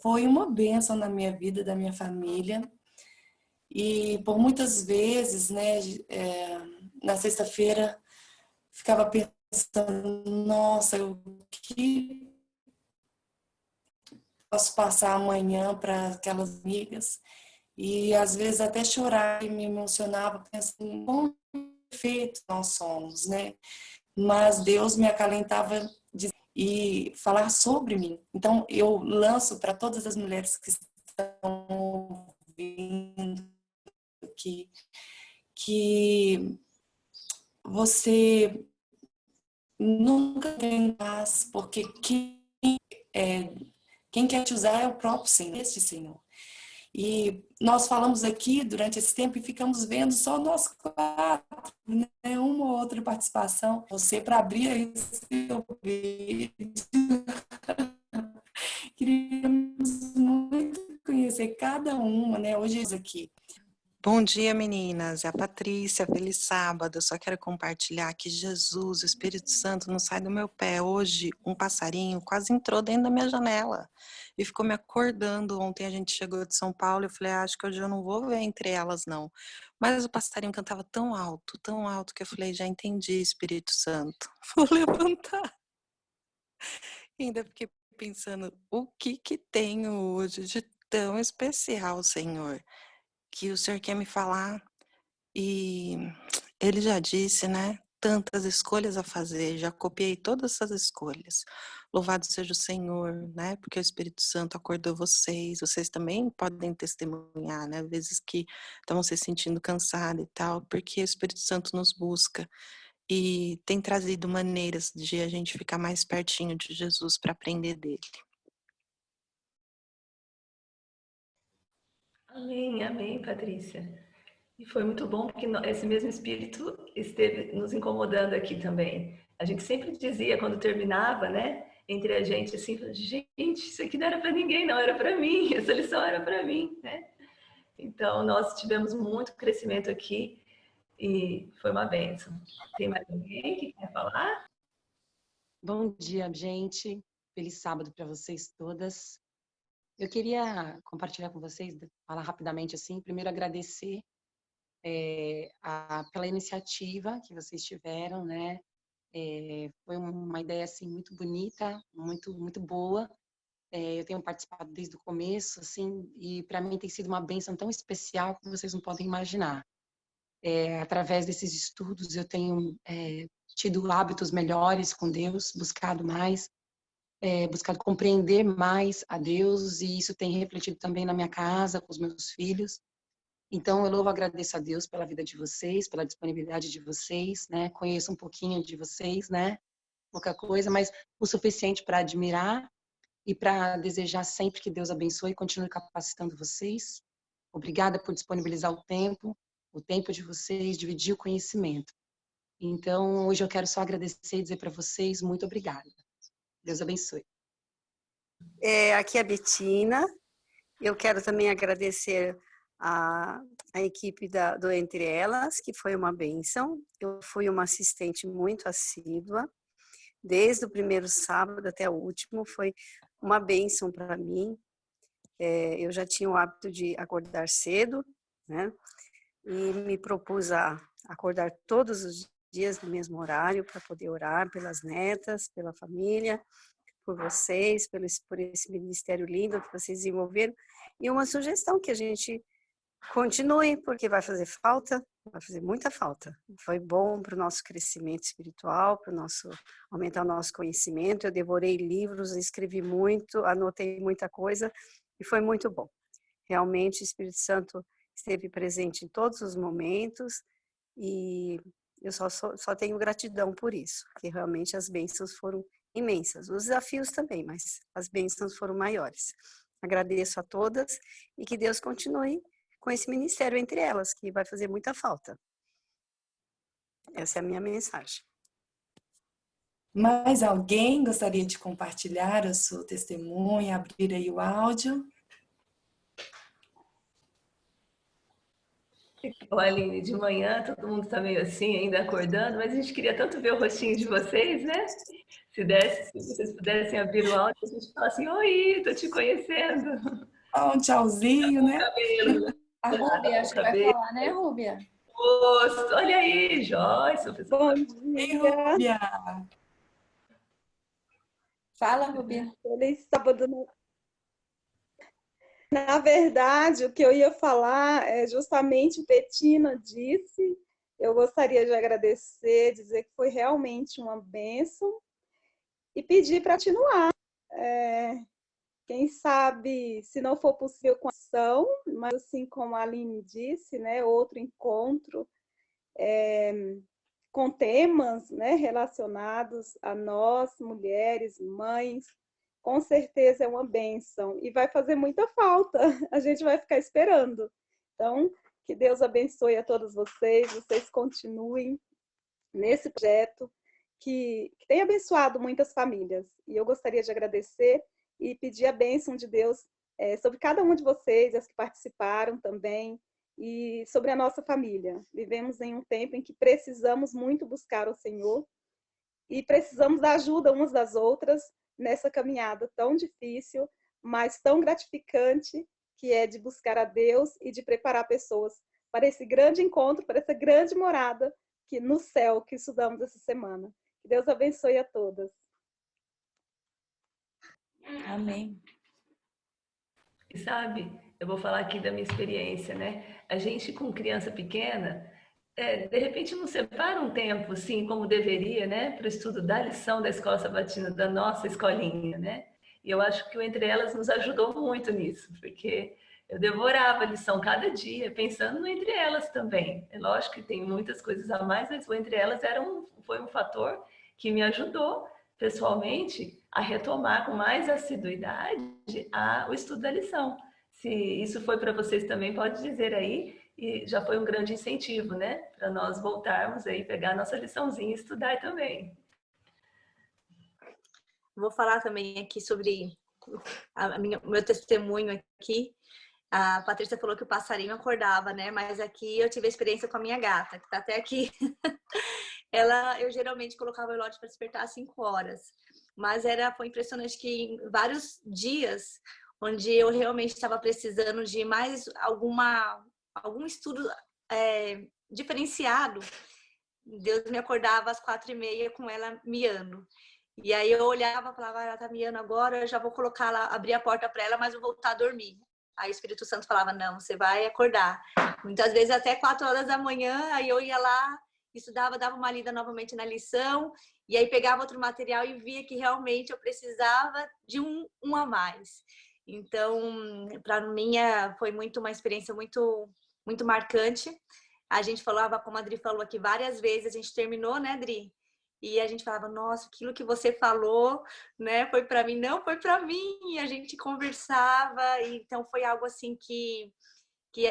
foi uma bênção na minha vida, da minha família. E por muitas vezes, né? Na sexta-feira ficava pensando, nossa, o que posso passar amanhã para aquelas amigas? E às vezes até chorar e me emocionava pensando quão perfeitos nós somos, né? Mas Deus me acalentava e falar sobre mim. Então eu lanço para todas as mulheres que estão ouvindo que você nunca tem paz, porque quem quer te usar é o próprio Senhor, este Senhor. E nós falamos aqui durante esse tempo e ficamos vendo só nós quatro, né? Uma ou outra participação. Você, para abrir aí seu vídeo, queríamos muito conhecer cada uma, né? Hoje aqui. Bom dia, meninas. É a Patrícia. Feliz sábado. Eu só quero compartilhar que Jesus, o Espírito Santo, não sai do meu pé. Hoje, um passarinho quase entrou dentro da minha janela e ficou me acordando. Ontem a gente chegou de São Paulo e eu falei, acho que hoje eu não vou ver Entre Elas, não. Mas o passarinho cantava tão alto, que eu falei, já entendi, Espírito Santo. Vou levantar. E ainda fiquei pensando, o que tenho hoje de tão especial, Senhor? Que o Senhor quer me falar, e Ele já disse, né? Tantas escolhas a fazer, já copiei todas essas escolhas. Louvado seja o Senhor, né? Porque o Espírito Santo acordou vocês também podem testemunhar, né? Vezes que estão se sentindo cansados e tal, porque o Espírito Santo nos busca e tem trazido maneiras de a gente ficar mais pertinho de Jesus para aprender dele. Amém, amém, Patrícia. E foi muito bom porque esse mesmo espírito esteve nos incomodando aqui também. A gente sempre dizia quando terminava, né, entre a gente assim, gente, isso aqui não era para ninguém, não, era para mim, essa lição era para mim, né? Então nós tivemos muito crescimento aqui e foi uma bênção. Tem mais alguém que quer falar? Bom dia, gente. Feliz sábado para vocês todas. Eu queria compartilhar com vocês, falar rapidamente assim, primeiro agradecer pela iniciativa que vocês tiveram, né? Foi uma ideia assim muito bonita, muito boa. Eu tenho participado desde o começo, assim, e para mim tem sido uma bênção tão especial que vocês não podem imaginar. Através desses estudos eu tenho tido hábitos melhores com Deus, buscado mais, buscado compreender mais a Deus, e isso tem refletido também na minha casa, com os meus filhos. Então, eu louvo e agradeço a Deus pela vida de vocês, pela disponibilidade de vocês, né? Conheço um pouquinho de vocês, né? Pouca coisa, mas o suficiente para admirar e para desejar sempre que Deus abençoe e continue capacitando vocês. Obrigada por disponibilizar o tempo de vocês, dividir o conhecimento. Então, hoje eu quero só agradecer e dizer para vocês muito obrigada. Deus abençoe. Aqui é a Betina. Eu quero também agradecer a equipe do Entre Elas, que foi uma bênção. Eu fui uma assistente muito assídua, desde o primeiro sábado até o último, foi uma bênção para mim. Eu já tinha o hábito de acordar cedo, né? E me propus a acordar todos os dias no mesmo horário para poder orar pelas netas, pela família, por vocês, por esse ministério lindo que vocês desenvolveram. E uma sugestão que a gente continue, porque vai fazer falta, vai fazer muita falta. Foi bom para o nosso crescimento espiritual, para aumentar o nosso conhecimento. Eu devorei livros, escrevi muito, anotei muita coisa e foi muito bom. Realmente o Espírito Santo esteve presente em todos os momentos e eu só tenho gratidão por isso, porque realmente as bênçãos foram imensas. Os desafios também, mas as bênçãos foram maiores. Agradeço a todas e que Deus continue com esse ministério entre elas, que vai fazer muita falta. Essa é a minha mensagem. Mais alguém gostaria de compartilhar o seu testemunho, abrir aí o áudio? Aline, de manhã todo mundo está meio assim, ainda acordando, mas a gente queria tanto ver o rostinho de vocês, né? Se vocês pudessem abrir o áudio, a gente fala assim, oi, tô te conhecendo. Um tchauzinho, né? Cabelo, A Rúbia, acho que vai cabelo, falar, né, Rúbia? rosto. Olha aí, Joyce, professor. Bom Ei, dia, Rúbia! Fala, Rúbia. feliz sábado. Na verdade, o que eu ia falar é justamente o que Betina disse. Eu gostaria de agradecer, dizer que foi realmente uma bênção e pedir para continuar. Quem sabe, se não for possível com ação, mas assim como a Aline disse, né, outro encontro com temas, né, relacionados a nós, mulheres, mães, com certeza é uma bênção e vai fazer muita falta. A gente vai ficar esperando. Então, que Deus abençoe a todos vocês continuem nesse projeto que tem abençoado muitas famílias. E eu gostaria de agradecer e pedir a bênção de Deus sobre cada um de vocês, as que participaram também, e sobre a nossa família. Vivemos em um tempo em que precisamos muito buscar o Senhor e precisamos da ajuda umas das outras nessa caminhada tão difícil, mas tão gratificante, que é de buscar a Deus e de preparar pessoas para esse grande encontro, para essa grande morada que no céu que estudamos essa semana. Que Deus abençoe a todas. Amém. E sabe, eu vou falar aqui da minha experiência, né? A gente com criança pequena, de repente não separa um tempo, assim, como deveria, né? Para o estudo da lição da escola sabatina, da nossa escolinha, né? E eu acho que o Entre Elas nos ajudou muito nisso, porque eu devorava a lição cada dia, pensando no Entre Elas também. É lógico que tem muitas coisas a mais, mas o Entre Elas foi um fator que me ajudou, pessoalmente, a retomar com mais assiduidade o estudo da lição. Se isso foi para vocês também, pode dizer aí, e já foi um grande incentivo, né? Para nós voltarmos aí, pegar a nossa liçãozinha e estudar também. Vou falar também aqui sobre o meu testemunho aqui. A Patrícia falou que o passarinho acordava, né? Mas aqui eu tive a experiência com a minha gata, que está até aqui. Eu geralmente colocava o relógio para despertar às 5 horas. Mas foi impressionante que em vários dias, onde eu realmente estava precisando de mais algum estudo diferenciado, Deus me acordava às 4h30 com ela miando. E aí eu olhava e falava, ela tá miando agora, eu já vou colocar lá, abrir a porta para ela, mas vou voltar a dormir. Aí o Espírito Santo falava, não, você vai acordar. Muitas vezes até 4 horas da manhã, aí eu ia lá, estudava, dava uma lida novamente na lição, e aí pegava outro material e via que realmente eu precisava de um a mais. Então, para mim, foi uma experiência muito, muito marcante. A gente falava, como a Adri falou aqui várias vezes, a gente terminou, né, Adri? E a gente falava, nossa, aquilo que você falou, né, foi para mim, não foi para mim. E a gente conversava, e então foi algo assim que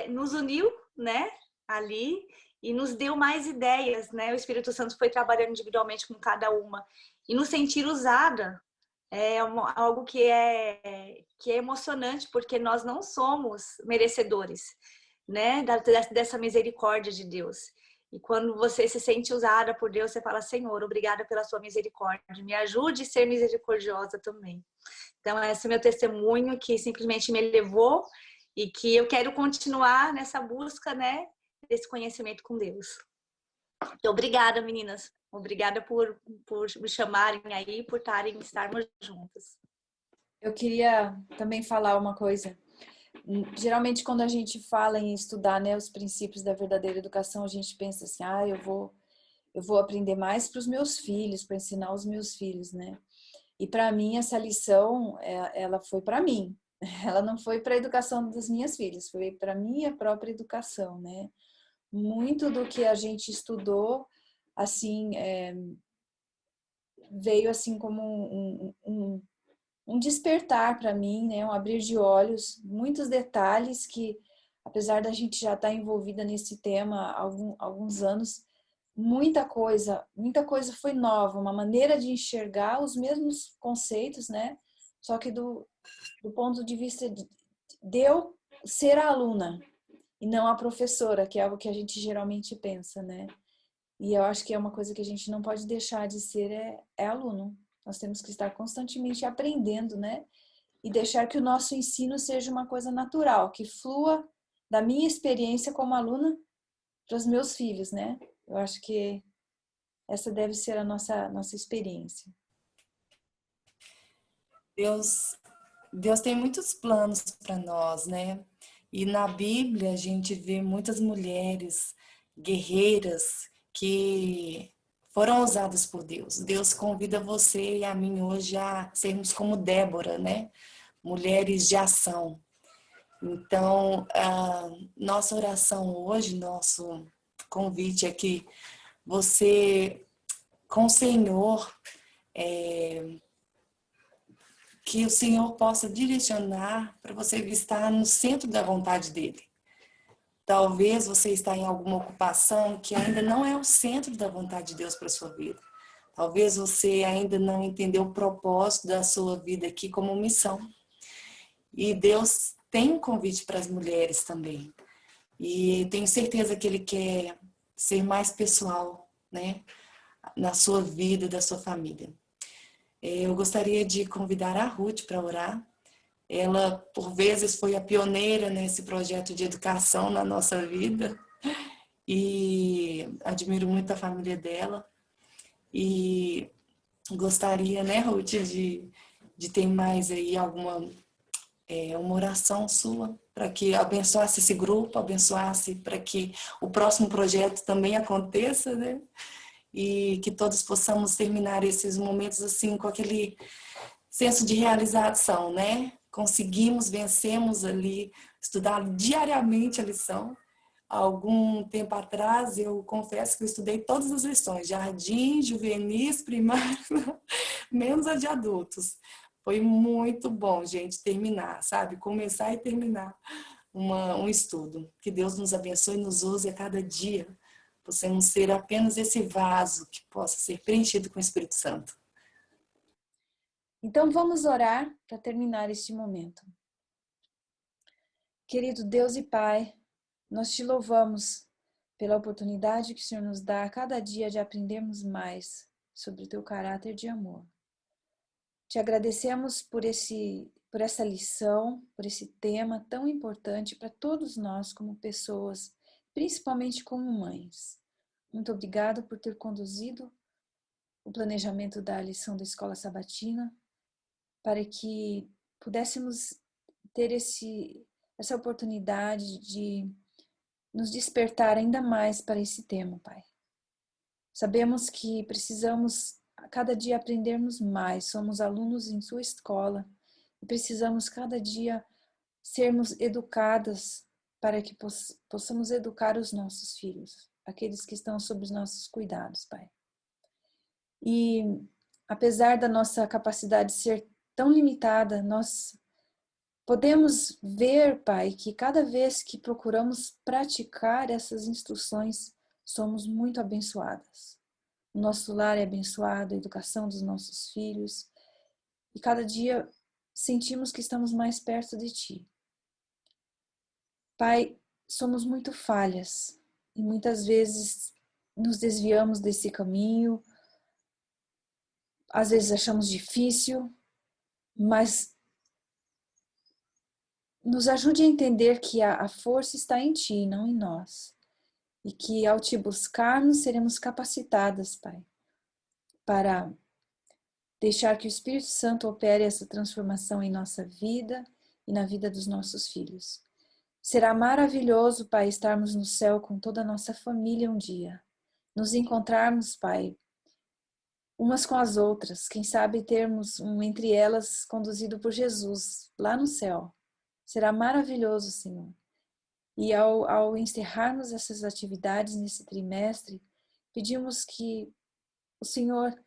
nos uniu, né, ali, e nos deu mais ideias, né? O Espírito Santo foi trabalhando individualmente com cada uma. E nos sentir usada é algo que é emocionante, porque nós não somos merecedores, né, dessa misericórdia de Deus. E quando você se sente usada por Deus, você fala, Senhor, obrigada pela sua misericórdia, me ajude a ser misericordiosa também. Então, esse é o meu testemunho que simplesmente me levou e que eu quero continuar nessa busca, né, desse conhecimento com Deus. Então, obrigada, meninas. Obrigada por me chamarem aí, por estarmos juntas. Eu queria também falar uma coisa. Geralmente, quando a gente fala em estudar, né, os princípios da verdadeira educação, a gente pensa assim, eu vou aprender mais para os meus filhos, para ensinar os meus filhos, né? E para mim, essa lição, ela foi para mim. Ela não foi para a educação das minhas filhas, foi para a minha própria educação, né? Muito do que a gente estudou, assim, veio assim como um despertar para mim, né? Um abrir de olhos, muitos detalhes que, apesar da gente já estar envolvida nesse tema há alguns anos, muita coisa foi nova, uma maneira de enxergar os mesmos conceitos, né? Só que do ponto de vista de eu ser a aluna e não a professora, que é algo que a gente geralmente pensa, né? E eu acho que é uma coisa que a gente não pode deixar de ser é aluno. Nós temos que estar constantemente aprendendo, né? E deixar que o nosso ensino seja uma coisa natural, que flua da minha experiência como aluna para os meus filhos, né? Eu acho que essa deve ser a nossa experiência. Deus tem muitos planos para nós, né? E na Bíblia a gente vê muitas mulheres guerreiras que foram usadas por Deus. Deus convida você e a mim hoje a sermos como Débora, né? Mulheres de ação. Então, a nossa oração hoje, nosso convite é que você, com o Senhor, que o Senhor possa direcionar para você estar no centro da vontade dele. Talvez você está em alguma ocupação que ainda não é o centro da vontade de Deus para a sua vida. Talvez você ainda não entendeu o propósito da sua vida aqui como missão. E Deus tem um convite para as mulheres também. E tenho certeza que Ele quer ser mais pessoal, né, na sua vida, da sua família. Eu gostaria de convidar a Ruth para orar. Ela, por vezes, foi a pioneira nesse projeto de educação na nossa vida. E admiro muito a família dela. E gostaria, né, Ruth, de ter mais aí alguma uma oração sua para que abençoasse esse grupo, abençoasse para que o próximo projeto também aconteça, né? E que todos possamos terminar esses momentos assim com aquele senso de realização, né? Conseguimos, vencemos ali, estudar diariamente a lição. Há algum tempo atrás, eu confesso que eu estudei todas as lições, jardim, juvenis, primário, menos a de adultos. Foi muito bom, gente, terminar, sabe? Começar e terminar um estudo. Que Deus nos abençoe e nos use a cada dia. Possamos ser apenas esse vaso que possa ser preenchido com o Espírito Santo. Então vamos orar para terminar este momento. Querido Deus e Pai, nós te louvamos pela oportunidade que o Senhor nos dá a cada dia de aprendermos mais sobre o teu caráter de amor. Te agradecemos por essa lição, por esse tema tão importante para todos nós como pessoas, principalmente como mães. Muito obrigada por ter conduzido o planejamento da lição da Escola Sabatina para que pudéssemos ter essa oportunidade de nos despertar ainda mais para esse tema, Pai. Sabemos que precisamos a cada dia aprendermos mais, somos alunos em sua escola e precisamos cada dia sermos educadas para que possamos educar os nossos filhos, aqueles que estão sob os nossos cuidados, Pai. E apesar da nossa capacidade ser tão limitada, nós podemos ver, Pai, que cada vez que procuramos praticar essas instruções, somos muito abençoadas. O nosso lar é abençoado, a educação dos nossos filhos, e cada dia sentimos que estamos mais perto de Ti. Pai, somos muito falhas e muitas vezes nos desviamos desse caminho, às vezes achamos difícil, mas nos ajude a entender que a força está em Ti, não em nós. E que ao Te buscarmos, seremos capacitadas, Pai, para deixar que o Espírito Santo opere essa transformação em nossa vida e na vida dos nossos filhos. Será maravilhoso, Pai, estarmos no céu com toda a nossa família um dia. Nos encontrarmos, Pai, umas com as outras. Quem sabe termos um entre elas conduzido por Jesus, lá no céu. Será maravilhoso, Senhor. E ao encerrarmos essas atividades nesse trimestre, pedimos que o Senhor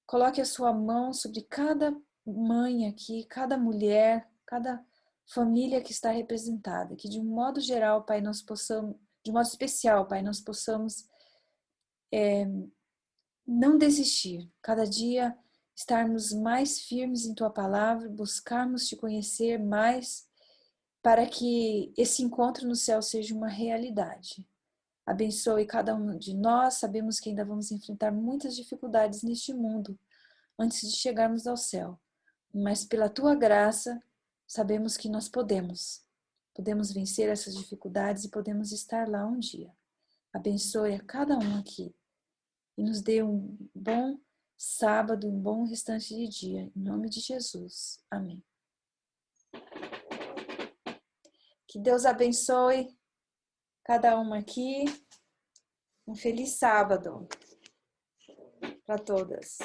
Coloque a sua mão sobre cada mãe aqui, cada mulher, cada família que está representada. Que de um modo geral, Pai, nós possamos, de um modo especial, Pai, nós possamos não desistir. Cada dia estarmos mais firmes em Tua palavra, buscarmos Te conhecer mais, para que esse encontro no céu seja uma realidade. Abençoe cada um de nós. Sabemos que ainda vamos enfrentar muitas dificuldades neste mundo antes de chegarmos ao céu. Mas pela Tua graça, sabemos que nós podemos vencer essas dificuldades e podemos estar lá um dia. Abençoe a cada um aqui e nos dê um bom sábado, um bom restante de dia. Em nome de Jesus. Amém. Que Deus abençoe cada uma aqui. Um feliz sábado para todas.